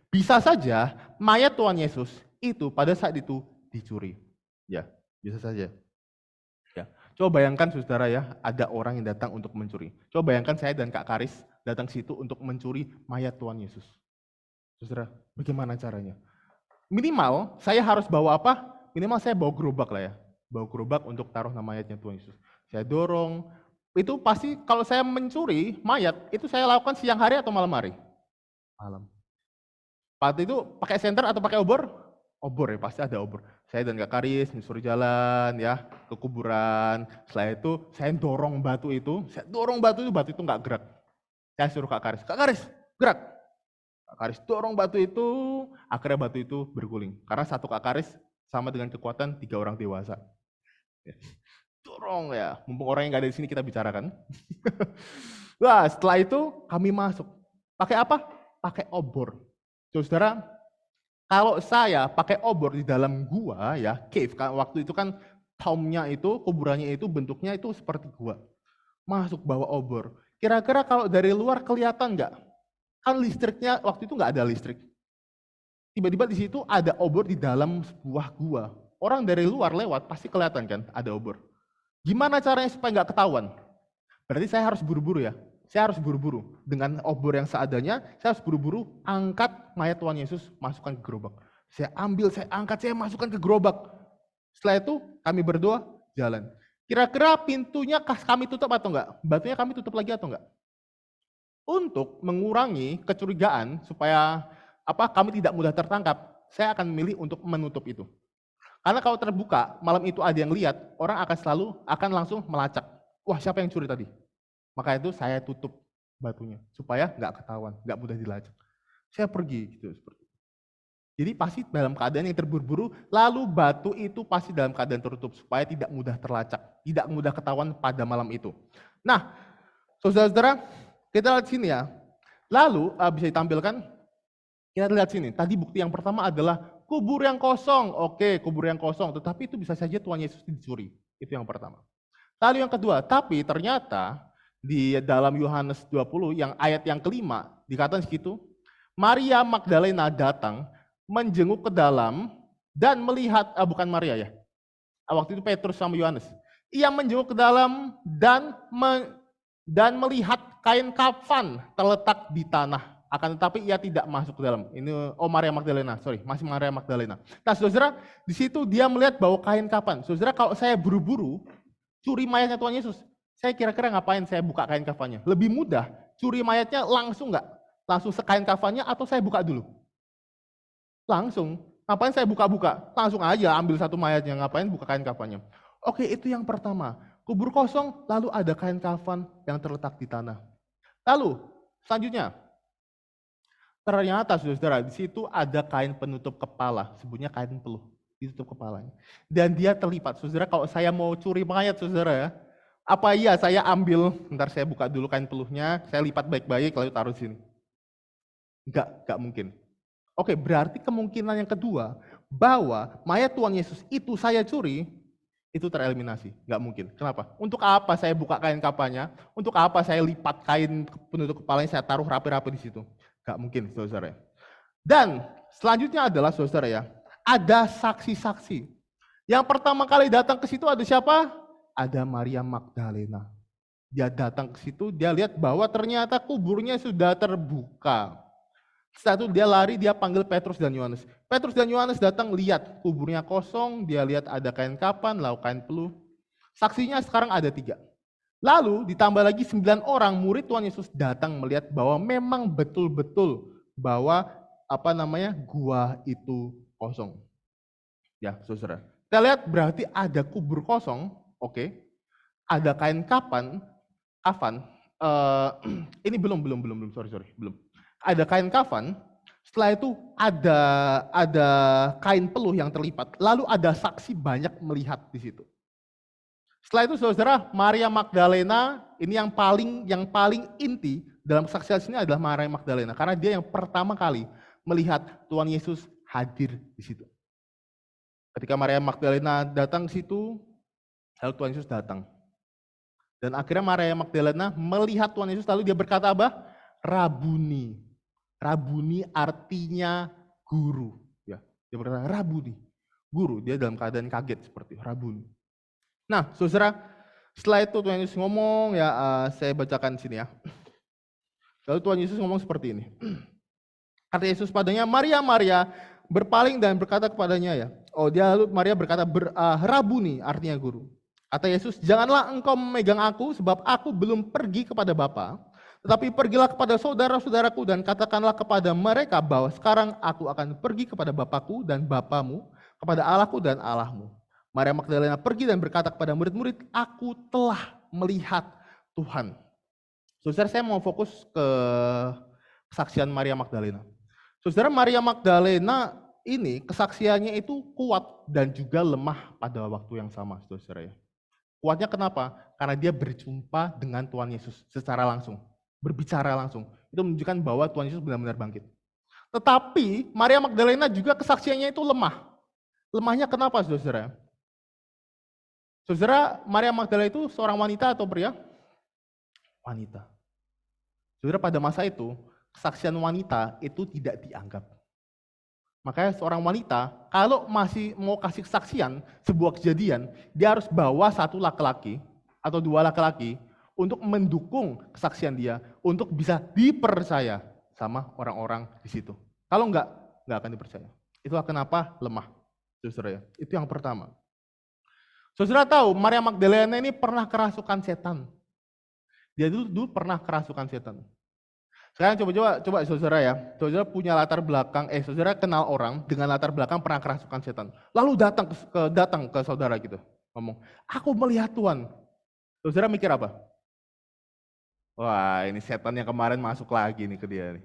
Speaker 6: Bisa saja mayat Tuhan Yesus itu pada saat itu dicuri. Ya, bisa saja. Ya. Coba bayangkan saudara ya, ada orang yang datang untuk mencuri. Coba bayangkan saya dan Kak Karis datang situ untuk mencuri mayat Tuhan Yesus. Saudara, bagaimana caranya? Minimal saya harus bawa apa? Minimal saya bawa gerobak lah ya. Bawa gerobak untuk taruh mayatnya Tuhan Yesus. Saya dorong. Itu pasti kalau saya mencuri mayat, itu saya lakukan siang hari atau malam hari? Malam. Pada itu pakai senter atau pakai obor? Obor ya, pasti ada obor. Saya dan Kak Karis menyusuri jalan ya ke kuburan. Setelah itu saya dorong batu itu. Batu itu nggak gerak. Saya suruh Kak Karis gerak. Kak Karis dorong batu itu, akhirnya batu itu berguling. Karena satu Kak Karis sama dengan kekuatan 3 orang dewasa. Ya. Dorong ya, mumpung orang yang nggak ada di sini kita bicarakan. Wah, setelah itu kami masuk. Pakai apa? Pakai obor. Saudara, kalau saya pakai obor di dalam gua ya, cave, kan waktu itu kan tomb-nya itu, kuburannya itu bentuknya itu seperti gua. Masuk bawa obor. Kira-kira kalau dari luar kelihatan nggak? Kan listriknya waktu itu nggak ada listrik. Tiba-tiba di situ ada obor di dalam sebuah gua. Orang dari luar lewat pasti kelihatan kan ada obor. Gimana caranya supaya nggak ketahuan? Berarti saya harus buru-buru ya. Saya harus buru-buru. Dengan obor yang seadanya, saya harus buru-buru angkat mayat Tuhan Yesus, masukkan ke gerobak. Saya ambil, saya angkat, saya masukkan ke gerobak. Setelah itu kami berdoa, jalan. Kira-kira pintunya kami tutup atau enggak? Batunya kami tutup lagi atau enggak? Untuk mengurangi kecurigaan supaya kami tidak mudah tertangkap, saya akan memilih untuk menutup itu. Karena kalau terbuka, malam itu ada yang lihat, orang akan langsung melacak. Wah, siapa yang curi tadi? Maka itu saya tutup batunya supaya nggak ketahuan, nggak mudah dilacak. Saya pergi gitu seperti itu. Jadi pasti dalam keadaan yang terburu-buru, lalu batu itu pasti dalam keadaan tertutup supaya tidak mudah terlacak, tidak mudah ketahuan pada malam itu. Nah, saudara-saudara, kita lihat sini ya. Lalu bisa ditampilkan. Kita lihat sini, tadi bukti yang pertama adalah kubur yang kosong. Oke, kubur yang kosong, tetapi itu bisa saja Tuhan Yesus dicuri. Itu yang pertama. Lalu yang kedua, tapi ternyata di dalam Yohanes 20 yang ayat yang kelima, dikatakan segitu, Maria Magdalena datang, menjenguk ke dalam, dan melihat, bukan Maria ya, waktu itu Petrus sama Yohanes. Ia menjenguk ke dalam dan dan melihat kain kafan terletak di tanah. Akan tetapi ia tidak masuk ke dalam. Ini Maria Magdalena, masih Maria Magdalena. Nah, saudara, di situ dia melihat bahwa kain kafan. Saudara, kalau saya buru-buru curi mayatnya Tuhan Yesus, saya kira-kira ngapain saya buka kain kafannya? Lebih mudah curi mayatnya langsung nggak? Langsung sekain kafannya atau saya buka dulu? Langsung. Ngapain saya buka-buka? Langsung aja ambil satu mayatnya, ngapain buka kain kafannya? Oke, itu yang pertama. Kubur kosong, lalu ada kain kafan yang terletak di tanah. Lalu, selanjutnya, ternyata saudara, di situ ada kain penutup kepala, sebutnya kain peluh, ditutup kepalanya. Dan dia terlipat. Saudara, kalau saya mau curi mayat, saudara ya, apa iya saya ambil, bentar saya buka dulu kain peluhnya, saya lipat baik-baik lalu taruh di sini? Enggak mungkin. Oke, berarti kemungkinan yang kedua, bahwa mayat Tuhan Yesus itu saya curi, itu tereliminasi. Enggak mungkin. Kenapa? Untuk apa saya buka kain kafannya? Untuk apa saya lipat kain penutup kepalanya, saya taruh rapi-rapi di situ? Enggak mungkin, saudara. Dan selanjutnya adalah, saudara ya, ada saksi-saksi. Yang pertama kali datang ke situ ada siapa? Ada Maria Magdalena. Dia datang ke situ, dia lihat bahwa ternyata kuburnya sudah terbuka. Setelah itu dia lari, dia panggil Petrus dan Yohanes. Petrus dan Yohanes datang lihat kuburnya kosong, dia lihat ada kain kafan, lalu kain peluh. Saksinya sekarang ada 3. Lalu ditambah lagi 9 orang murid Tuhan Yesus datang melihat bahwa memang betul-betul bahwa gua itu kosong. Ya, saudara. Kita lihat berarti ada kubur kosong, oke. Ada kain kafan. Ini belum. Ada kain kafan, setelah itu ada kain peluh yang terlipat, lalu ada saksi banyak melihat di situ. Setelah itu saudara, Maria Magdalena, ini yang paling inti dalam kesaksian ini adalah Maria Magdalena, karena dia yang pertama kali melihat Tuhan Yesus hadir di situ. Ketika Maria Magdalena datang ke situ, lalu Tuhan Yesus datang. Dan akhirnya Maria Magdalena melihat Tuhan Yesus, lalu dia berkata apa? Rabuni. Rabuni artinya guru. Ya, dia berkata Rabuni, guru. Dia dalam keadaan kaget seperti Rabuni. Nah, saudara, setelah itu Tuhan Yesus ngomong, ya saya bacakan di sini ya. Lalu Tuhan Yesus ngomong seperti ini. Kata Yesus padanya, Maria, Maria, berpaling dan berkata kepadanya ya. Lalu Maria berkata, Rabuni artinya guru. Kata Yesus, janganlah engkau memegang aku, sebab aku belum pergi kepada Bapa. Tetapi pergilah kepada saudara-saudaraku dan katakanlah kepada mereka bahwa sekarang aku akan pergi kepada Bapakku dan Bapamu, kepada Allahku dan Allahmu. Maria Magdalena pergi dan berkata kepada murid-murid, aku telah melihat Tuhan. Saudara, saya mau fokus ke kesaksian Maria Magdalena. Saudara, Maria Magdalena ini kesaksiannya itu kuat dan juga lemah pada waktu yang sama, saudara ya. Kuatnya kenapa? Karena dia berjumpa dengan Tuhan Yesus secara langsung. Berbicara langsung. Itu menunjukkan bahwa Tuhan Yesus benar-benar bangkit. Tetapi Maria Magdalena juga kesaksiannya itu lemah. Lemahnya kenapa, saudara? Saudara, Maria Magdalena itu seorang wanita atau pria? Wanita. Saudara, pada masa itu, kesaksian wanita itu tidak dianggap. Makanya seorang wanita, kalau masih mau kasih kesaksian sebuah kejadian, dia harus bawa satu laki-laki atau 2 laki-laki untuk mendukung kesaksian dia, untuk bisa dipercaya sama orang-orang di situ. Kalau enggak akan dipercaya. Itulah kenapa lemah, saudara ya. Itu yang pertama. Saudara tahu, Maria Magdalena ini pernah kerasukan setan. Dia dulu pernah kerasukan setan. Sekarang coba saudara ya, saudara punya latar belakang, saudara kenal orang dengan latar belakang pernah kerasukan setan. Lalu datang ke saudara gitu, ngomong, aku melihat Tuhan. Saudara mikir apa? Wah, ini setan yang kemarin masuk lagi nih ke dia nih.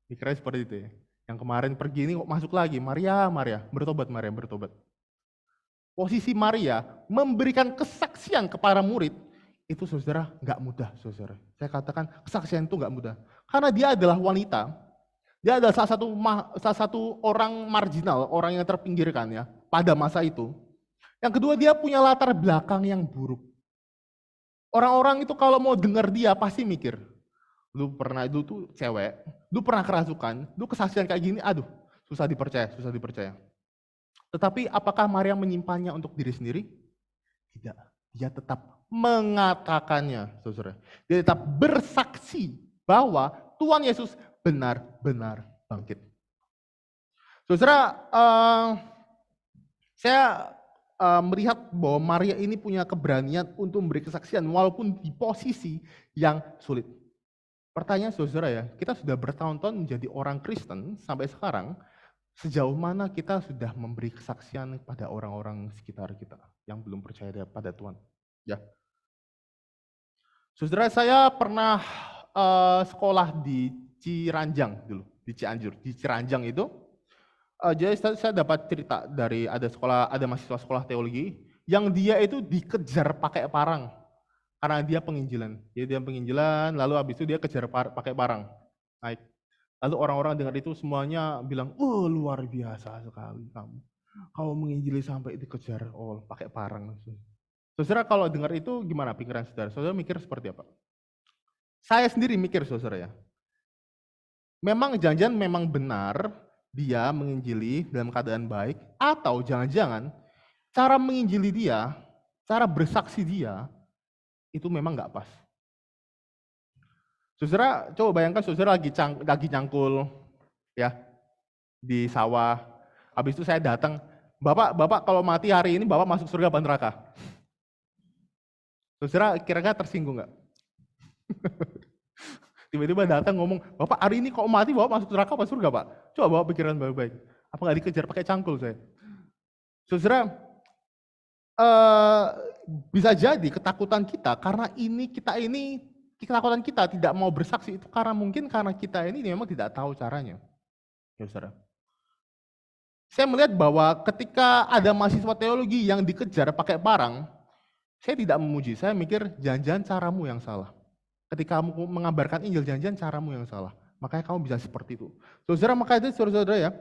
Speaker 6: Mikirnya seperti itu ya. Yang kemarin pergi ini kok masuk lagi. Maria, bertobat Maria, bertobat. Posisi Maria memberikan kesaksian kepada murid, itu saudara nggak mudah, saudara. Saya katakan kesaksian itu nggak mudah. Karena dia adalah wanita, dia adalah salah satu orang marginal, orang yang terpinggirkan ya pada masa itu. Yang kedua, dia punya latar belakang yang buruk. Orang-orang itu kalau mau dengar dia pasti mikir, lu tuh cewek, lu pernah kerasukan, lu kesaksian kayak gini, aduh susah dipercaya. Tetapi apakah Maria menyimpannya untuk diri sendiri? Tidak, dia tetap mengatakannya, saudara. Dia tetap bersaksi bahwa Tuhan Yesus benar-benar bangkit. Saudara, saya melihat bahwa Maria ini punya keberanian untuk memberi kesaksian walaupun di posisi yang sulit. Pertanyaan saudara ya, kita sudah bertahun-tahun menjadi orang Kristen sampai sekarang, sejauh mana kita sudah memberi kesaksian pada orang-orang sekitar kita yang belum percaya pada Tuhan? Ya. Saudara, saya pernah sekolah di Ciranjang dulu, di Cianjur. Di Ciranjang itu, jadi saya dapat cerita dari ada mahasiswa sekolah teologi yang dia itu dikejar pakai parang karena dia penginjilan. Jadi dia penginjilan, lalu habis itu dia kejar pakai parang. Naik. Lalu orang-orang dengar itu semuanya bilang, "Oh, luar biasa sekali kamu. Kau menginjili sampai dikejar pakai parang." Saudara, kalau dengar itu gimana pikiran saudara? Saudara mikir seperti apa? Saya sendiri mikir, saudara ya. Memang jangan-jangan memang benar dia menginjili dalam keadaan baik, atau jangan-jangan cara menginjili dia, cara bersaksi dia, itu memang nggak pas. Saudara, coba bayangkan saudara lagi nyangkul ya di sawah. Habis itu saya datang, Bapak kalau mati hari ini Bapak masuk surga apa neraka? Saudara kira-kira tersinggung nggak? Tiba-tiba datang ngomong, Bapak hari ini kalau mati Bapak masuk neraka apa surga Pak? Coba bawa pikiran baik-baik. Apa nggak dikejar pakai cangkul saya? Saudara, bisa jadi ketakutan kita karena ketakutan kita tidak mau bersaksi itu karena kita ini memang tidak tahu caranya. Ya saudara. Saya melihat bahwa ketika ada mahasiswa teologi yang dikejar pakai parang, saya tidak memuji, saya mikir jangan-jangan caramu yang salah. Ketika kamu mengabarkan Injil, jangan-jangan caramu yang salah. Makanya kamu bisa seperti itu. Saudara, makanya itu saudara-saudara ya,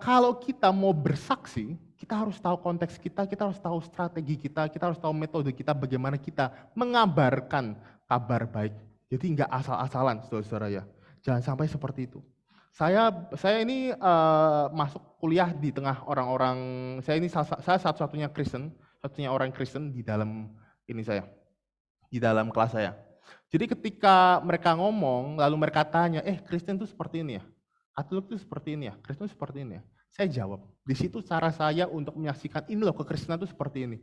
Speaker 6: kalau kita mau bersaksi, kita harus tahu konteks kita harus tahu strategi kita harus tahu metode kita, bagaimana kita mengabarkan kabar baik. Jadi enggak asal-asalan, saudara-saudara ya. Jangan sampai seperti itu. Saya ini masuk kuliah di tengah orang-orang, saya satu-satunya orang Kristen di dalam di dalam kelas saya. Jadi ketika mereka ngomong, lalu mereka tanya, Kristen itu seperti ini ya? Katolik itu seperti ini ya? Kristen itu seperti ini ya? Saya jawab, di situ cara saya untuk menyaksikan ini loh kekristenan itu seperti ini.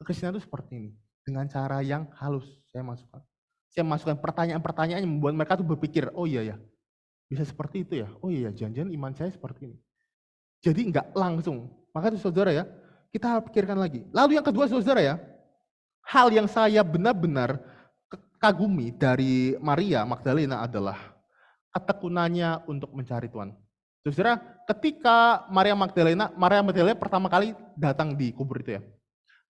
Speaker 6: Kekristenan itu seperti ini. Dengan cara yang halus saya masukkan. Saya masukkan pertanyaan-pertanyaan yang membuat mereka tuh berpikir, oh iya ya, bisa seperti itu ya? Oh iya, jangan-jangan iman saya seperti ini. Jadi enggak langsung. Maka itu saudara ya, kita pikirkan lagi. Lalu yang kedua saudara ya, hal yang saya benar-benar kagumi dari Maria Magdalena adalah ketekunannya untuk mencari Tuhan. Saudara, ketika Maria Magdalena pertama kali datang di kubur itu ya.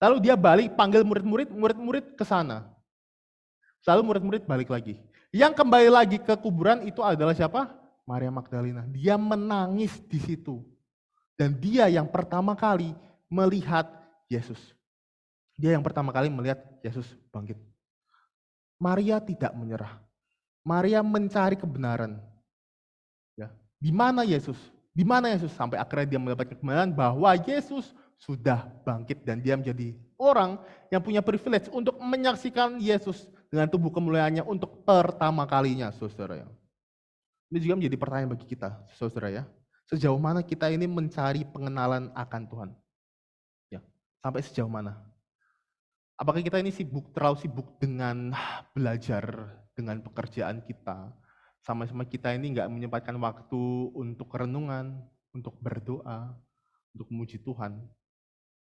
Speaker 6: Lalu dia balik panggil murid-murid ke sana. Lalu murid-murid balik lagi. Yang kembali lagi ke kuburan itu adalah siapa? Maria Magdalena. Dia menangis di situ. Dan dia yang pertama kali melihat Yesus. Dia yang pertama kali melihat Yesus bangkit. Maria tidak menyerah. Maria mencari kebenaran. Ya. Di mana Yesus? Di mana Yesus? Sampai akhirnya dia mendapatkan kebenaran bahwa Yesus sudah bangkit dan dia menjadi orang yang punya privilege untuk menyaksikan Yesus dengan tubuh kemuliaannya untuk pertama kalinya, saudara. Ini juga menjadi pertanyaan bagi kita, saudara ya. Sejauh mana kita ini mencari pengenalan akan Tuhan? Ya, sampai sejauh mana? Apakah kita ini terlalu sibuk dengan belajar, dengan pekerjaan kita, sama-sama kita ini nggak menyempatkan waktu untuk renungan, untuk berdoa, untuk memuji Tuhan.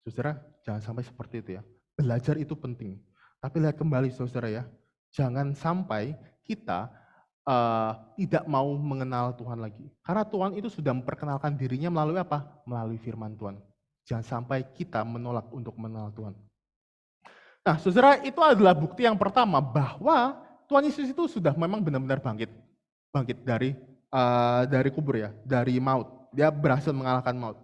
Speaker 6: Saudara, jangan sampai seperti itu ya. Belajar itu penting. Tapi lihat kembali saudara ya, jangan sampai kita tidak mau mengenal Tuhan lagi. Karena Tuhan itu sudah memperkenalkan dirinya melalui apa? Melalui firman Tuhan. Jangan sampai kita menolak untuk mengenal Tuhan. Nah, saudara, itu adalah bukti yang pertama bahwa Tuhan Yesus itu sudah memang benar-benar bangkit dari kubur ya, dari maut. Dia berhasil mengalahkan maut.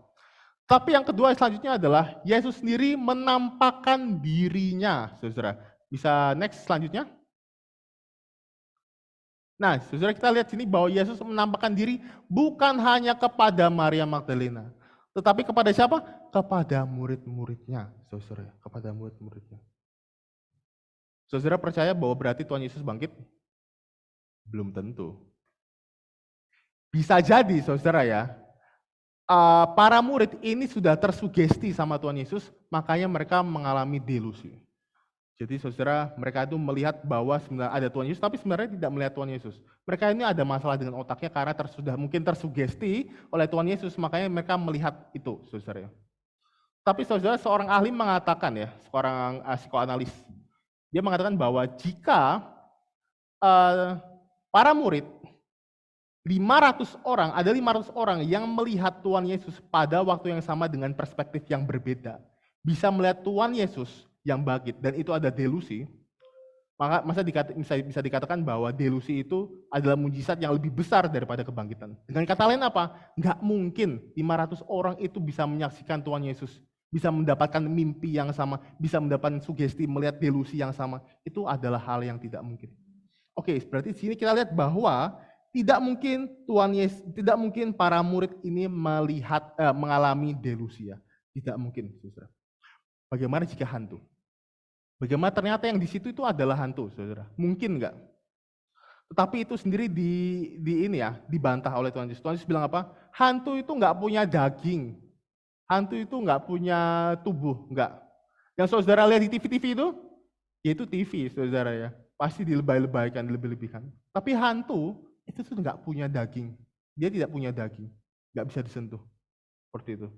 Speaker 6: Tapi yang kedua selanjutnya adalah Yesus sendiri menampakkan dirinya, saudara. Bisa next selanjutnya? Nah, saudara, kita lihat sini bahwa Yesus menampakkan diri bukan hanya kepada Maria Magdalena, tetapi kepada siapa? Kepada murid-muridnya, saudara, kepada murid-muridnya. Saudara percaya bahwa berarti Tuhan Yesus bangkit? Belum tentu. Bisa jadi saudara ya, para murid ini sudah tersugesti sama Tuhan Yesus, makanya mereka mengalami delusi. Jadi saudara, mereka itu melihat bahwa sebenarnya ada Tuhan Yesus, tapi sebenarnya tidak melihat Tuhan Yesus. Mereka ini ada masalah dengan otaknya karena sudah mungkin tersugesti oleh Tuhan Yesus, makanya mereka melihat itu, saudara. Tapi saudara, seorang ahli mengatakan ya, seorang psikoanalis, dia mengatakan bahwa jika para murid 500 orang, ada 500 orang yang melihat Tuhan Yesus pada waktu yang sama dengan perspektif yang berbeda, bisa melihat Tuhan Yesus yang bangkit, dan itu ada delusi, maka bisa dikatakan bahwa delusi itu adalah mujizat yang lebih besar daripada kebangkitan. Dengan kata lain apa? Nggak mungkin 500 orang itu bisa menyaksikan Tuhan Yesus, bisa mendapatkan mimpi yang sama, bisa mendapatkan sugesti, melihat delusi yang sama. Itu adalah hal yang tidak mungkin. Oke, berarti di sini kita lihat bahwa tidak mungkin tidak mungkin para murid ini mengalami delusi ya. Tidak mungkin, saudara. Bagaimana jika hantu? Bagaimana ternyata yang di situ itu adalah hantu, saudara? Mungkin enggak? Tetapi itu sendiri dibantah oleh Tuhan Yesus. Tuhan Yesus bilang apa? Hantu itu enggak punya daging. Hantu itu enggak punya tubuh, enggak. Yang saudara lihat di TV-TV itu, yaitu TV, saudara ya. Pasti dilebay-lebaykan, dilebih-lebihkan. Tapi hantu itu tuh enggak punya daging. Dia tidak punya daging. Enggak bisa disentuh. Seperti itu.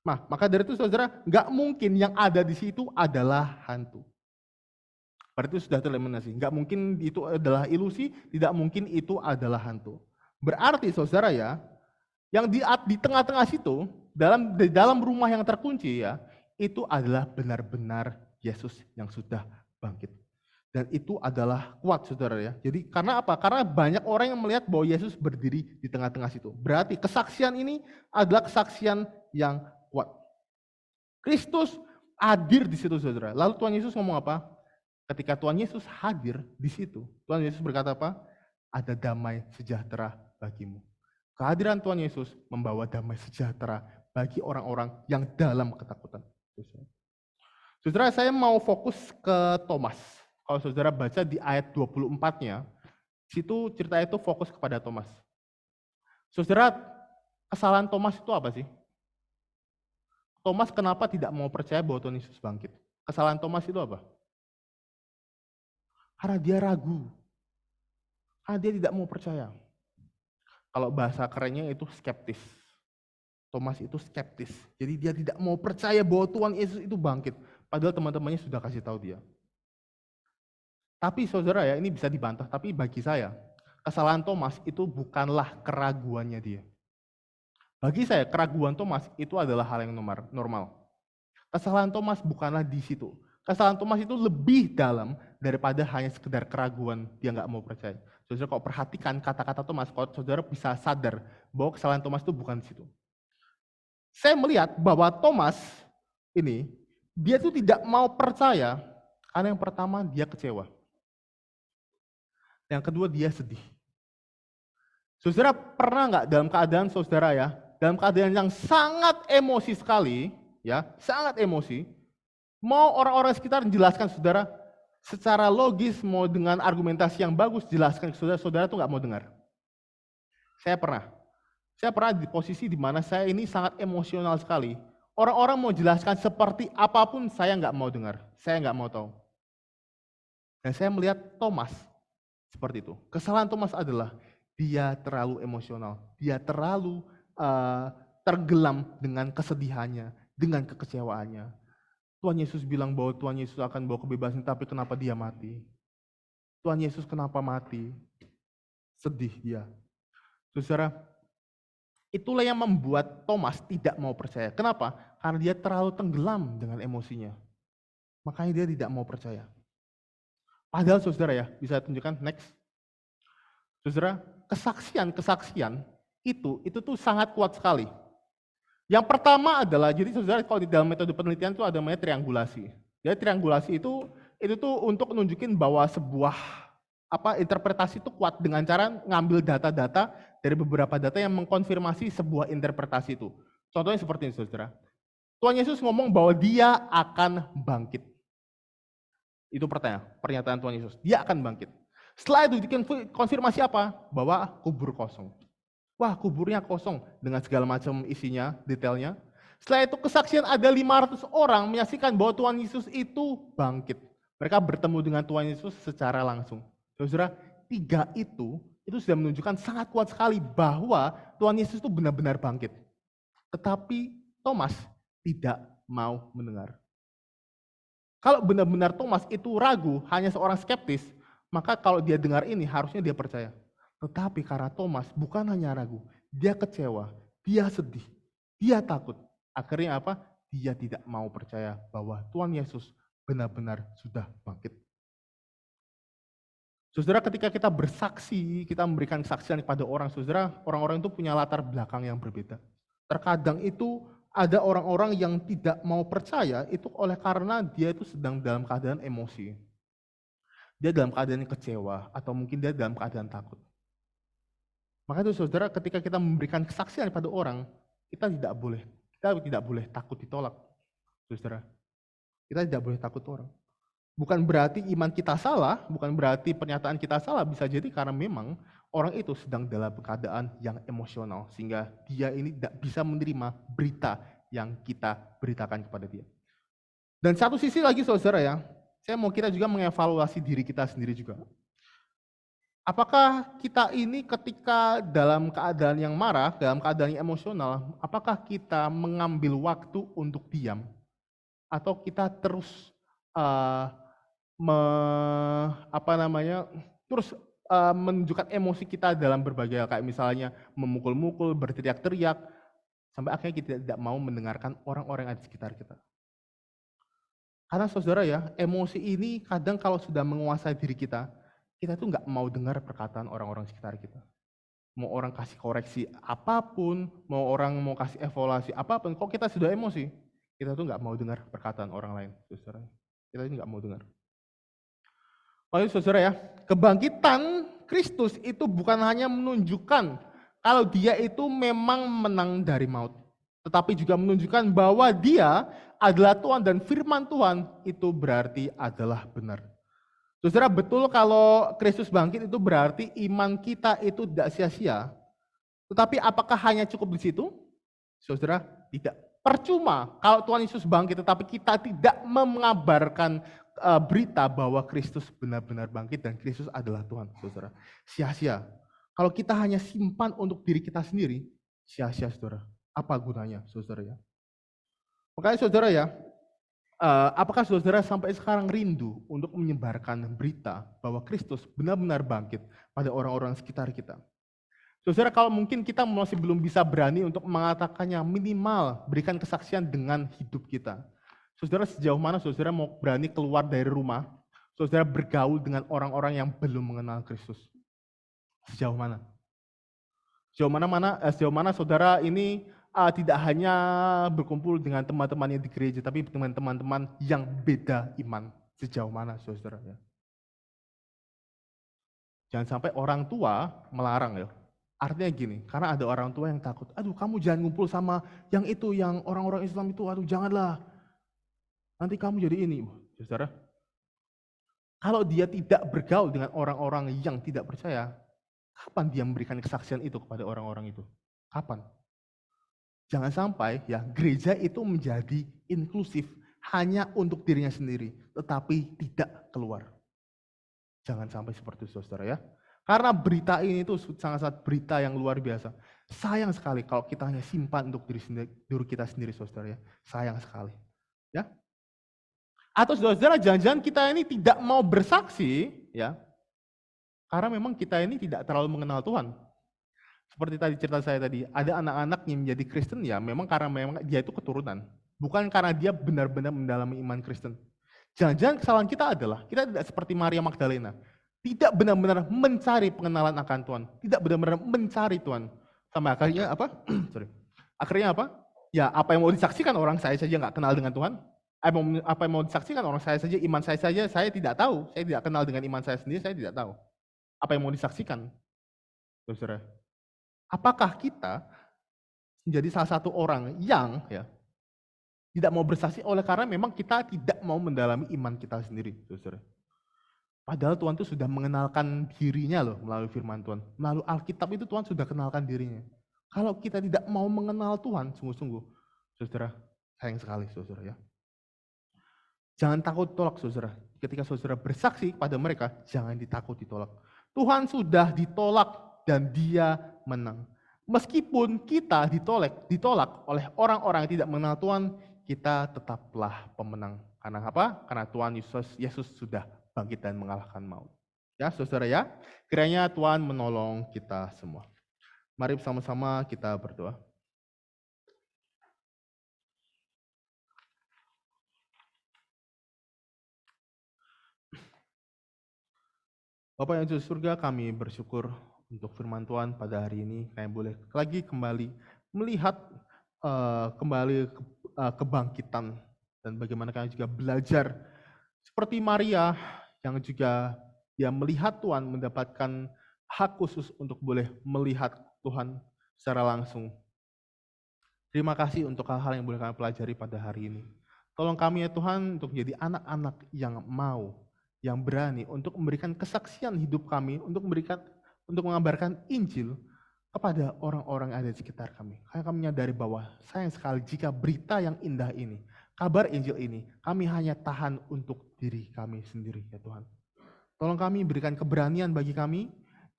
Speaker 6: Nah, maka dari itu saudara, enggak mungkin yang ada di situ adalah hantu. Berarti itu sudah tereliminasi. Enggak mungkin itu adalah ilusi, tidak mungkin itu adalah hantu. Berarti saudara ya, yang di tengah-tengah situ, di dalam rumah yang terkunci ya, itu adalah benar-benar Yesus yang sudah bangkit. Dan itu adalah kuat saudara ya. Jadi karena apa? Karena banyak orang yang melihat bahwa Yesus berdiri di tengah-tengah situ. Berarti kesaksian ini adalah kesaksian yang kuat. Kristus hadir di situ saudara. Lalu Tuhan Yesus ngomong apa? Ketika Tuhan Yesus hadir di situ, Tuhan Yesus berkata apa? Ada damai sejahtera bagimu. Kehadiran Tuhan Yesus membawa damai sejahtera bagi orang-orang yang dalam ketakutan. Saudara, saya mau fokus ke Thomas. Kalau saudara baca di ayat 24-nya, situ cerita itu fokus kepada Thomas. Saudara, kesalahan Thomas itu apa sih? Thomas kenapa tidak mau percaya bahwa Tuhan Yesus bangkit? Kesalahan Thomas itu apa? Karena dia ragu. Karena dia tidak mau percaya. Kalau bahasa kerennya itu skeptis. Thomas itu skeptis. Jadi dia tidak mau percaya bahwa Tuhan Yesus itu bangkit. Padahal teman-temannya sudah kasih tahu dia. Tapi saudara ya, ini bisa dibantah. Tapi bagi saya, kesalahan Thomas itu bukanlah keraguannya dia. Bagi saya, keraguan Thomas itu adalah hal yang normal. Kesalahan Thomas bukanlah di situ. Kesalahan Thomas itu lebih dalam daripada hanya sekedar keraguan dia nggak mau percaya. Saudara kalau perhatikan kata-kata Thomas, kalau saudara bisa sadar bahwa kesalahan Thomas itu bukan di situ. Saya melihat bahwa Thomas ini, dia itu tidak mau percaya karena yang pertama dia kecewa. Yang kedua dia sedih. Saudara pernah nggak dalam keadaan saudara ya, dalam keadaan yang sangat emosi sekali, ya, sangat emosi, mau orang-orang sekitar menjelaskan saudara secara logis, mau dengan argumentasi yang bagus, jelaskan ke saudara, saudara tuh nggak mau dengar. Saya pernah di posisi di mana saya ini sangat emosional sekali. Orang-orang mau jelaskan seperti apapun, saya nggak mau dengar, saya nggak mau tahu. Dan saya melihat Thomas seperti itu. Kesalahan Thomas adalah dia terlalu emosional, dia terlalu tergelam dengan kesedihannya, dengan kekecewaannya. Tuhan Yesus bilang bahwa Tuhan Yesus akan bawa kebebasan, tapi kenapa dia mati? Tuhan Yesus kenapa mati? Sedih dia. Saudara, itulah yang membuat Thomas tidak mau percaya. Kenapa? Karena dia terlalu tenggelam dengan emosinya. Makanya dia tidak mau percaya. Padahal saudara ya, bisa tunjukkan next. Saudara, kesaksian itu tuh sangat kuat sekali. Yang pertama adalah, jadi saudara kalau di dalam metode penelitian itu ada namanya triangulasi. Jadi triangulasi itu tuh untuk nunjukin bahwa sebuah interpretasi itu kuat dengan cara ngambil data-data dari beberapa data yang mengkonfirmasi sebuah interpretasi itu. Contohnya seperti ini saudara. Tuhan Yesus ngomong bahwa dia akan bangkit. Itu pernyataan Tuhan Yesus. Dia akan bangkit. Setelah itu konfirmasi apa? Bahwa kubur kosong. Wah, kuburnya kosong dengan segala macam isinya, detailnya. Setelah itu kesaksian ada 500 orang menyaksikan bahwa Tuhan Yesus itu bangkit. Mereka bertemu dengan Tuhan Yesus secara langsung. Saudara, 3 itu sudah menunjukkan sangat kuat sekali bahwa Tuhan Yesus itu benar-benar bangkit. Tetapi Thomas tidak mau mendengar. Kalau benar-benar Thomas itu ragu, hanya seorang skeptis, maka kalau dia dengar ini harusnya dia percaya. Tetapi karena Thomas bukan hanya ragu, dia kecewa, dia sedih, dia takut. Akhirnya apa? Dia tidak mau percaya bahwa Tuhan Yesus benar-benar sudah bangkit. Saudara, ketika kita bersaksi, kita memberikan kesaksian kepada orang, saudara, orang-orang itu punya latar belakang yang berbeda. Terkadang itu ada orang-orang yang tidak mau percaya itu oleh karena dia itu sedang dalam keadaan emosi. Dia dalam keadaan kecewa atau mungkin dia dalam keadaan takut. Maka itu saudara, ketika kita memberikan kesaksian kepada orang, kita tidak boleh takut ditolak. Saudara, kita tidak boleh takut orang. Bukan berarti iman kita salah, bukan berarti pernyataan kita salah, bisa jadi karena memang orang itu sedang dalam keadaan yang emosional, sehingga dia ini tidak bisa menerima berita yang kita beritakan kepada dia. Dan satu sisi lagi saudara ya, saya mau kita juga mengevaluasi diri kita sendiri juga. Apakah kita ini ketika dalam keadaan yang marah, dalam keadaan yang emosional, apakah kita mengambil waktu untuk diam? Atau kita terus menunjukkan emosi kita dalam berbagai hal, kayak misalnya memukul-mukul, berteriak-teriak, sampai akhirnya kita tidak mau mendengarkan orang-orang yang ada di sekitar kita. Karena saudara ya, emosi ini kadang kalau sudah menguasai diri kita tuh nggak mau dengar perkataan orang-orang sekitar kita. Mau orang kasih koreksi apapun, mau orang mau kasih evaluasi apapun, kok kita sudah emosi, kita tuh nggak mau dengar perkataan orang lain, saudara. Kita tuh nggak mau dengar. Lalu saudara ya, kebangkitan Kristus itu bukan hanya menunjukkan kalau dia itu memang menang dari maut, tetapi juga menunjukkan bahwa dia adalah Tuhan dan firman Tuhan itu berarti adalah benar. Saudara, betul kalau Kristus bangkit itu berarti iman kita itu tidak sia-sia. Tetapi apakah hanya cukup di situ? Saudara, tidak. Percuma kalau Tuhan Yesus bangkit tetapi kita tidak mengabarkan berita bahwa Kristus benar-benar bangkit dan Kristus adalah Tuhan, saudara. Sia-sia. Kalau kita hanya simpan untuk diri kita sendiri, sia-sia, saudara. Apa gunanya, saudara ya? Makanya saudara ya, apakah saudara sampai sekarang rindu untuk menyebarkan berita bahwa Kristus benar-benar bangkit pada orang-orang sekitar kita? Saudara, kalau mungkin kita masih belum bisa berani untuk mengatakannya, minimal berikan kesaksian dengan hidup kita. Saudara, sejauh mana saudara mau berani keluar dari rumah, saudara bergaul dengan orang-orang yang belum mengenal Kristus? Sejauh mana? Sejauh mana saudara ini tidak hanya berkumpul dengan teman-temannya di gereja, tapi dengan teman-teman yang beda iman. Sejauh mana saudara ya? Jangan sampai orang tua melarang ya. Artinya gini, karena ada orang tua yang takut, aduh kamu jangan ngumpul sama yang itu, yang orang-orang Islam itu, aduh janganlah. Nanti kamu jadi ini, saudara. Kalau dia tidak bergaul dengan orang-orang yang tidak percaya, kapan dia memberikan kesaksian itu kepada orang-orang itu? Kapan? Jangan sampai ya gereja itu menjadi inklusif hanya untuk dirinya sendiri, tetapi tidak keluar. Jangan sampai seperti itu, saudara ya. Karena berita ini itu sangat-sangat berita yang luar biasa. Sayang sekali kalau kita hanya simpan untuk diri kita sendiri, saudara ya. Sayang sekali. Ya. Atau saudara, jangan-jangan kita ini tidak mau bersaksi, ya. Karena memang kita ini tidak terlalu mengenal Tuhan. Seperti tadi cerita saya tadi, ada anak-anak yang menjadi Kristen ya, memang karena memang dia itu keturunan. Bukan karena dia benar-benar mendalami iman Kristen. Jangan-jangan kesalahan kita adalah, kita tidak seperti Maria Magdalena. Tidak benar-benar mencari pengenalan akan Tuhan. Tidak benar-benar mencari Tuhan. Sampai akhirnya apa? Akhirnya apa? Ya apa yang mau disaksikan orang saya saja nggak kenal dengan Tuhan. Apa yang mau disaksikan orang saya saja, iman saya saja, saya tidak tahu. Saya tidak kenal dengan iman saya sendiri, saya tidak tahu. Apa yang mau disaksikan? Saudara, apakah kita menjadi salah satu orang yang ya Tidak mau bersaksi oleh karena memang kita tidak mau mendalami iman kita sendiri, saudara. Padahal Tuhan itu sudah mengenalkan dirinya loh melalui firman Tuhan. Melalui Alkitab itu Tuhan sudah kenalkan dirinya. Kalau kita tidak mau mengenal Tuhan sungguh-sungguh, saudara, sayang sekali saudara ya. Jangan takut tolak saudara. Ketika saudara bersaksi pada mereka, jangan ditakut ditolak. Tuhan sudah ditolak dan dia menang. Meskipun kita ditolak oleh orang-orang yang tidak mengenal Tuhan, kita tetaplah pemenang. Karena apa? Karena Tuhan Yesus sudah bangkit dan mengalahkan maut. Ya, saudara ya, kiranya Tuhan menolong kita semua. Mari bersama-sama kita berdoa. Bapa yang di surga, kami bersyukur untuk firman Tuhan pada hari ini. Kami boleh lagi kembali melihat kebangkitan dan bagaimana kami juga belajar seperti Maria yang juga dia melihat Tuhan, mendapatkan hak khusus untuk boleh melihat Tuhan secara langsung. Terima kasih untuk hal-hal yang boleh kami pelajari pada hari ini. Tolong kami ya Tuhan untuk menjadi anak-anak yang mau, yang berani untuk memberikan kesaksian hidup kami, untuk mengabarkan Injil kepada orang-orang yang ada di sekitar kami. Karena kami menyadari bahwa sayang sekali jika berita yang indah ini, kabar Injil ini, kami hanya tahan untuk diri kami sendiri ya Tuhan. Tolong kami berikan keberanian bagi kami,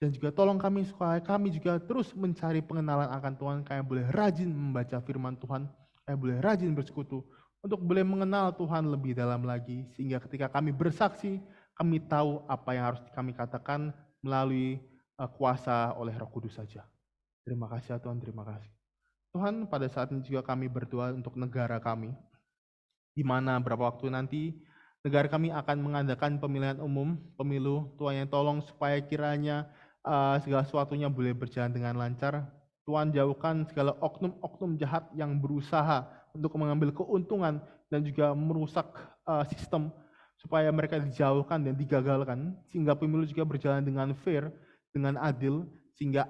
Speaker 6: dan juga tolong kami supaya kami juga terus mencari pengenalan akan Tuhan, kami boleh rajin membaca firman Tuhan, kami boleh rajin bersekutu, untuk boleh mengenal Tuhan lebih dalam lagi, sehingga ketika kami bersaksi, kami tahu apa yang harus kami katakan melalui kuasa oleh Roh Kudus saja. Terima kasih ya Tuhan, terima kasih. Tuhan, pada saat ini juga kami berdoa untuk negara kami, di mana beberapa waktu nanti negara kami akan mengadakan pemilihan umum, pemilu. Tuhan yang tolong supaya kiranya segala sesuatunya boleh berjalan dengan lancar. Tuhan jauhkan segala oknum-oknum jahat yang berusaha untuk mengambil keuntungan dan juga merusak sistem supaya mereka dijauhkan dan digagalkan, sehingga pemilu juga berjalan dengan fair, dengan adil, sehingga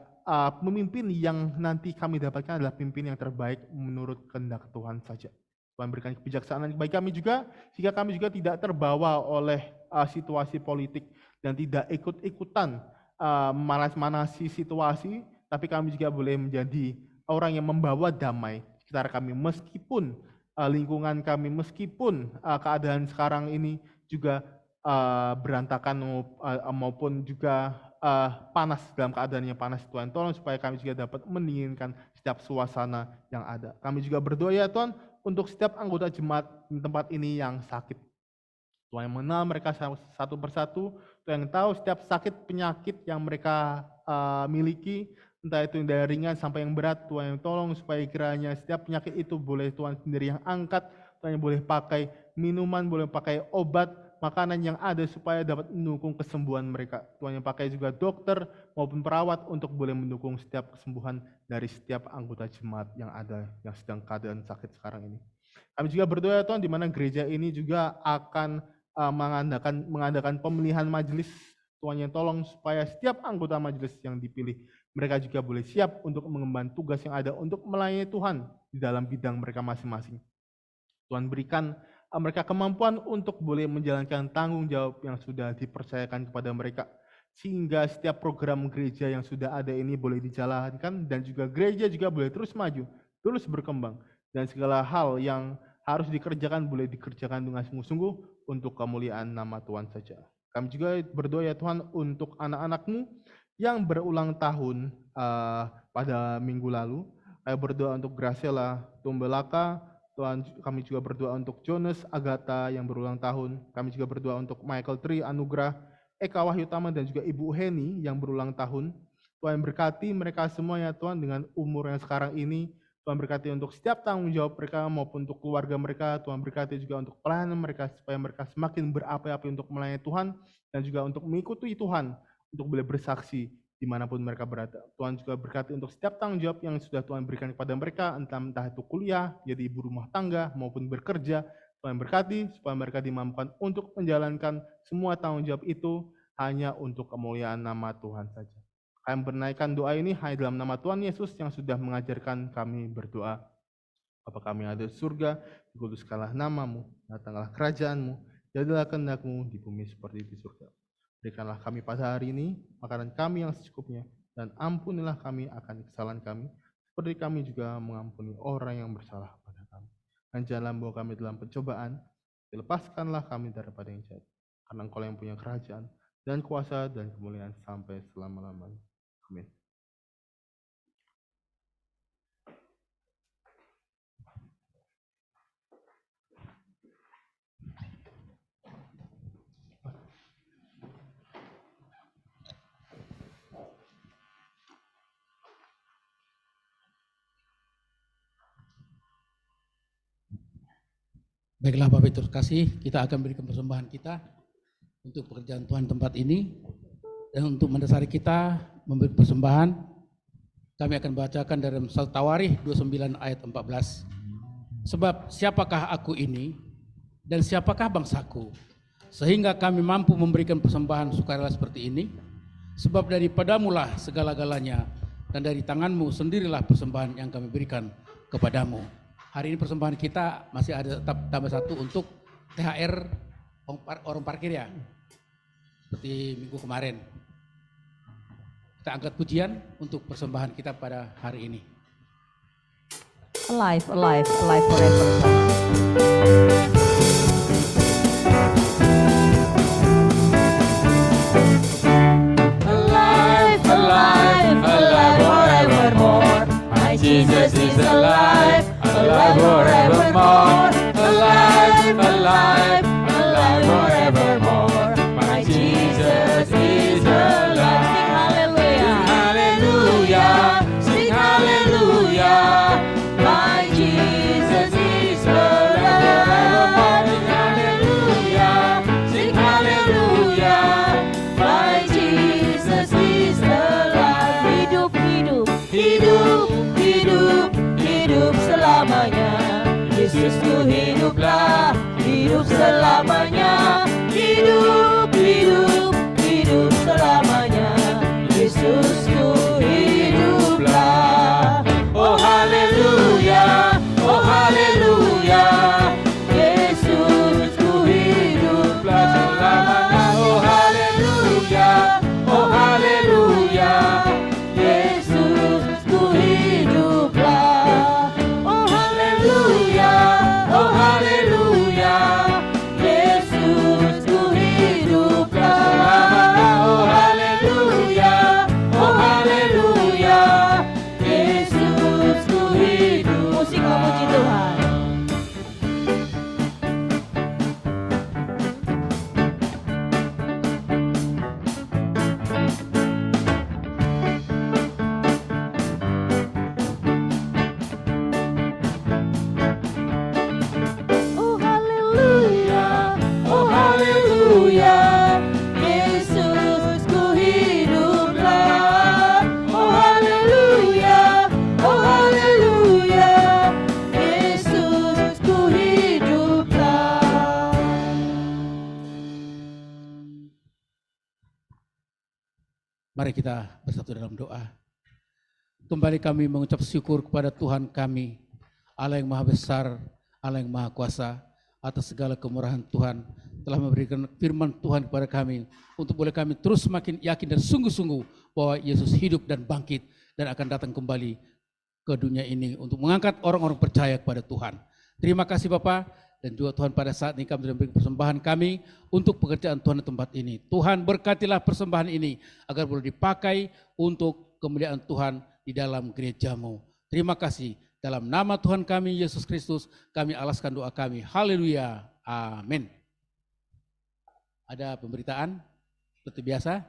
Speaker 6: pemimpin yang nanti kami dapatkan adalah pemimpin yang terbaik menurut kehendak Tuhan saja. Tuhan berikan kebijaksanaan bagi kami juga, sehingga kami juga tidak terbawa oleh situasi politik dan tidak ikut-ikutan manas-manasi situasi, tapi kami juga boleh menjadi orang yang membawa damai sekitar kami, meskipun lingkungan kami, meskipun keadaan sekarang ini juga berantakan maupun juga panas, dalam keadaan yang panas. Tuhan tolong supaya kami juga dapat mendinginkan setiap suasana yang ada. Kami juga berdoa ya Tuhan untuk setiap anggota jemaat di tempat ini yang sakit. Tuhan yang mengenal mereka satu persatu, Tuhan yang tahu setiap sakit penyakit yang mereka miliki, entah itu dari ringan sampai yang berat. Tuhan yang tolong supaya kiranya setiap penyakit itu boleh Tuhan sendiri yang angkat, Tuhan yang boleh pakai minuman, boleh pakai obat, makanan yang ada supaya dapat mendukung kesembuhan mereka. Tuhan yang pakai juga dokter maupun perawat untuk boleh mendukung setiap kesembuhan dari setiap anggota jemaat yang ada yang sedang keadaan sakit sekarang ini. Kami juga berdoa Tuhan di mana gereja ini juga akan mengadakan pemilihan majelis. Tuhan yang tolong supaya setiap anggota majelis yang dipilih, mereka juga boleh siap untuk mengemban tugas yang ada untuk melayani Tuhan di dalam bidang mereka masing-masing. Tuhan berikan mereka kemampuan untuk boleh menjalankan tanggung jawab yang sudah dipercayakan kepada mereka, sehingga setiap program gereja yang sudah ada ini boleh dijalankan, dan juga gereja juga boleh terus maju, terus berkembang, dan segala hal yang harus dikerjakan boleh dikerjakan dengan sungguh-sungguh untuk kemuliaan nama Tuhan saja. Kami juga berdoa ya Tuhan untuk anak-anak-Mu yang berulang tahun pada minggu lalu. Kami berdoa untuk Graciela Tumbelaka. Tuhan, kami juga berdoa untuk Jonas Agatha yang berulang tahun. Kami juga berdoa untuk Michael Tri Anugrah, Eka Wahyutama, dan juga Ibu Heni yang berulang tahun. Tuhan berkati mereka semua ya Tuhan dengan umur yang sekarang ini. Tuhan berkati untuk setiap tanggung jawab mereka maupun untuk keluarga mereka. Tuhan berkati juga untuk pelayanan mereka supaya mereka semakin berapi-api untuk melayani Tuhan dan juga untuk mengikuti Tuhan, untuk boleh bersaksi dimanapun mereka berada. Tuhan juga berkati untuk setiap tanggung jawab yang sudah Tuhan berikan kepada mereka, entah itu kuliah, jadi ibu rumah tangga maupun bekerja. Tuhan berkati supaya mereka dimampukan untuk menjalankan semua tanggung jawab itu hanya untuk kemuliaan nama Tuhan saja. Kami menaikkan doa ini hanya dalam nama Tuhan Yesus yang sudah mengajarkan kami berdoa. Bapa kami yang ada di surga, dikuduskanlah namamu, datanglah kerajaanmu, jadilah kehendakmu di bumi seperti di surga. Berikanlah kami pada hari ini makanan kami yang secukupnya, dan ampunilah kami akan kesalahan kami, seperti kami juga mengampuni orang yang bersalah pada kami. Dan janganlah membawa kami dalam pencobaan, lepaskanlah kami daripada yang jahat. Karena Engkau yang punya kerajaan, dan kuasa, dan kemuliaan sampai selama-lamanya. Amin.
Speaker 1: Baiklah Bapak Ibu terkasih, kita akan berikan persembahan kita untuk pekerjaan Tuhan tempat ini. Dan untuk mendasari kita memberi persembahan, kami akan bacakan dari Amsal Tawarikh 29 ayat 14. Sebab siapakah aku ini dan siapakah bangsaku, sehingga kami mampu memberikan persembahan sukarela seperti ini? Sebab daripadamulah segala-galanya, dan dari tanganmu sendirilah persembahan yang kami berikan kepadamu. Hari ini persembahan kita masih ada tambah satu untuk THR orang parkir ya, seperti minggu kemarin. Kita angkat pujian untuk persembahan kita pada hari ini.
Speaker 5: Alive, alive, alive forever.
Speaker 2: Alive, alive, alive forevermore. My Jesus is alive, alive forevermore. Alive, alive, alive forevermore. My Jesus is alive.
Speaker 5: Sing hallelujah.
Speaker 2: Sing hallelujah. My Jesus is alive. Sing hallelujah. Sing hallelujah. My Jesus is alive.
Speaker 5: Hidup, hidup,
Speaker 2: Hidup, hidup, hidup selamanya. Yesusku hiduplah, hidup selamanya. Hidup, hidup, hidup selamanya. Yesusku hiduplah. Oh haleluya, oh haleluya. Yesusku hiduplah selamanya. Oh haleluya, oh haleluya. Yesusku hiduplah. Oh haleluya, oh haleluya. Yesusku hiduplah selamanya. Oh haleluya, oh haleluya. Yesusku hidup.
Speaker 5: musik memuji Tuhan. Oh haleluya,
Speaker 2: Oh haleluya, Yesusku hiduplah. Oh haleluya, oh haleluya, Yesusku hiduplah.
Speaker 1: Mari kita bersatu dalam doa. Kembali kami mengucap syukur kepada Tuhan kami, Allah yang Maha Besar, Allah yang Maha Kuasa, atas segala kemurahan Tuhan telah memberikan firman Tuhan kepada kami untuk boleh kami terus semakin yakin dan sungguh-sungguh bahwa Yesus hidup dan bangkit dan akan datang kembali ke dunia ini untuk mengangkat orang-orang percaya kepada Tuhan. Terima kasih Bapak, dan juga Tuhan pada saat ini kami memberikan persembahan kami untuk pekerjaan Tuhan di tempat ini. Tuhan berkatilah persembahan ini agar boleh dipakai untuk kemuliaan Tuhan di dalam gerejamu. Terima kasih. Dalam nama Tuhan kami Yesus Kristus kami alaskan doa kami. Haleluya. Amin. Ada pemberitaan seperti biasa?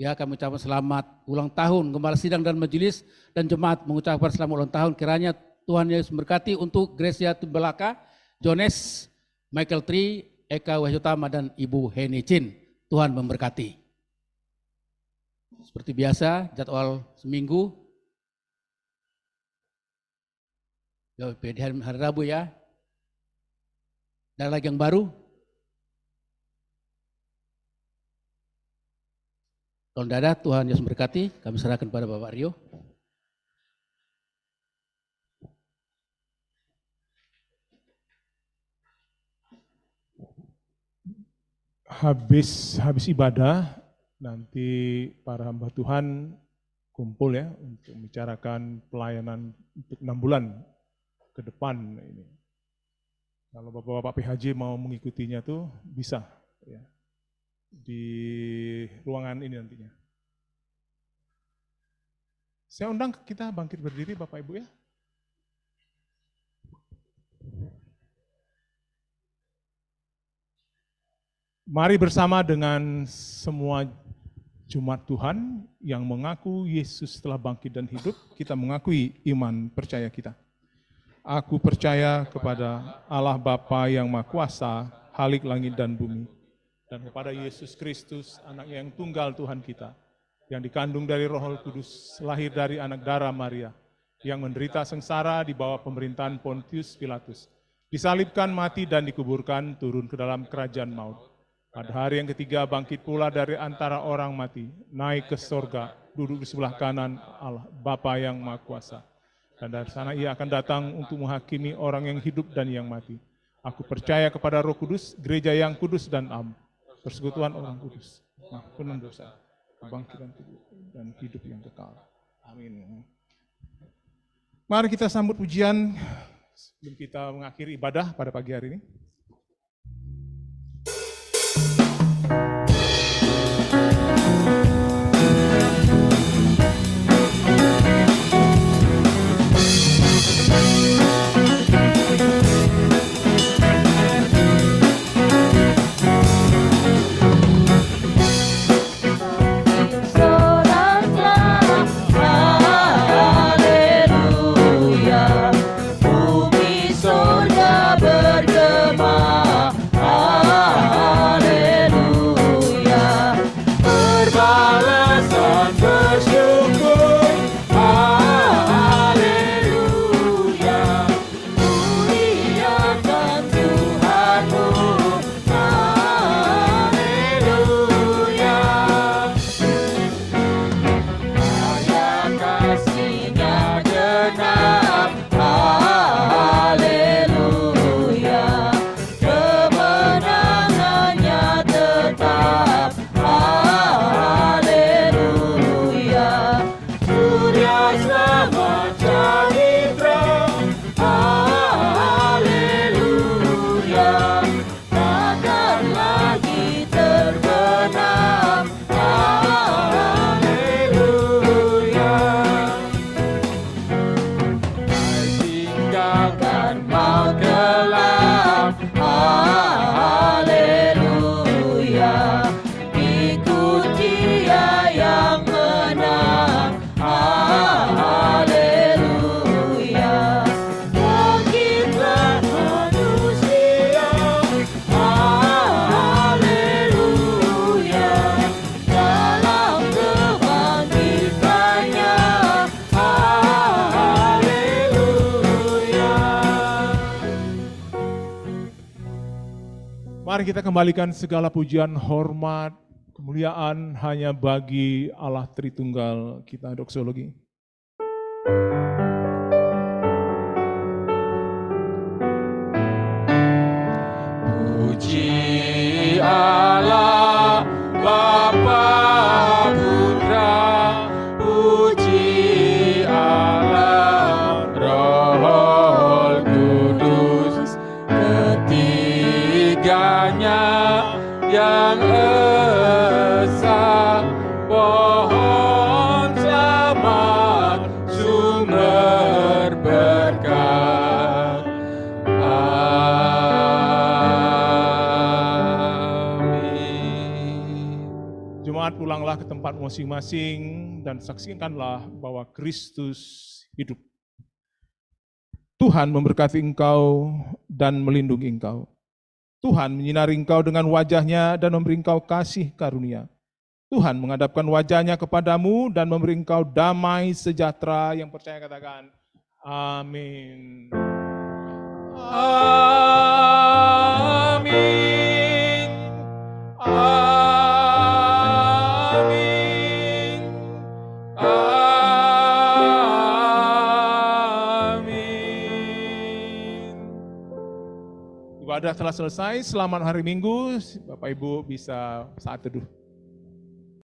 Speaker 1: Ya, kami ucapkan selamat ulang tahun Gembala Sidang dan Majelis dan jemaat mengucapkan selamat ulang tahun. Kiranya Tuhan Yesus memberkati untuk Gracia Tumbelaka, Jones, Michael Tri, Eka Wahyutama dan Ibu Heni Chin. Tuhan memberkati. Seperti biasa jadwal seminggu. Ya, di hari Rabu ya. Ada lagi yang baru? Kalau tidak ada, Tuhan Yesus memberkati. Kami serahkan pada Bapak Rio.
Speaker 3: habis ibadah, nanti para hamba Tuhan kumpul ya untuk membicarakan pelayanan untuk 6 bulan ke depan ini. Kalau Bapak-Bapak PHJ mau mengikutinya tuh bisa ya, di ruangan ini nantinya. Saya undang kita bangkit berdiri Bapak Ibu ya. Mari bersama dengan semua Jemaat Tuhan yang mengaku Yesus telah bangkit dan hidup, kita mengakui iman percaya kita. Aku percaya kepada Allah Bapa yang Maha Kuasa, Khalik langit dan bumi, dan kepada Yesus Kristus, anaknya yang tunggal Tuhan kita, yang dikandung dari Roh Kudus, lahir dari anak darah Maria, yang menderita sengsara di bawah pemerintahan Pontius Pilatus, disalibkan, mati dan dikuburkan, turun ke dalam kerajaan maut. Pada hari yang ketiga bangkit pula dari antara orang mati, naik ke sorga, duduk di sebelah kanan Allah Bapa yang Maha Kuasa. Dan dari sana ia akan datang untuk menghakimi orang yang hidup dan yang mati. Aku percaya kepada Roh Kudus, gereja yang kudus dan am, persekutuan orang kudus, pengampunan dosa, kebangkitan tubuh dan hidup yang kekal. Amin. Mari kita sambut pujian sebelum kita mengakhiri ibadah pada pagi hari ini.
Speaker 2: Haleluya, bumi surga bergema. Haleluya, berbalasan bersyukur. Haleluya, muliakan Tuhanmu. Haleluya, karya kasih-Nya genap. Haleluya, kemenangannya tetap. Haleluya, surya selamat cahitra. Haleluya, takkan lagi terbenam. Haleluya, tinggalkan maut gelap. Haleluya, ikut Dia yang menang. Haleluya, bangkitlah manusia. Haleluya, dalam kebangkitannya. Haleluya.
Speaker 3: Mari kita kembalikan segala pujian, hormat, kemuliaan hanya bagi Allah Tritunggal. Kita doksologi.
Speaker 2: Puji Allah Bapa Putra, puji Allah Roh Kudus, ketiganya yang esa. Pohon selamat, sumber berkat. Amin.
Speaker 3: Jemaat, pulanglah ke tempat masing-masing dan saksikanlah bahwa Kristus hidup. Tuhan memberkati engkau dan melindungi engkau. Tuhan menyinari engkau dengan wajah-Nya dan memberi engkau kasih karunia. Tuhan menghadapkan wajah-Nya kepadamu dan memberi engkau damai sejahtera. Yang percaya katakan, amin.
Speaker 2: Amin. Amin. Amin.
Speaker 3: Ibadah telah selesai, selamat hari Minggu, Bapak Ibu bisa saat teduh.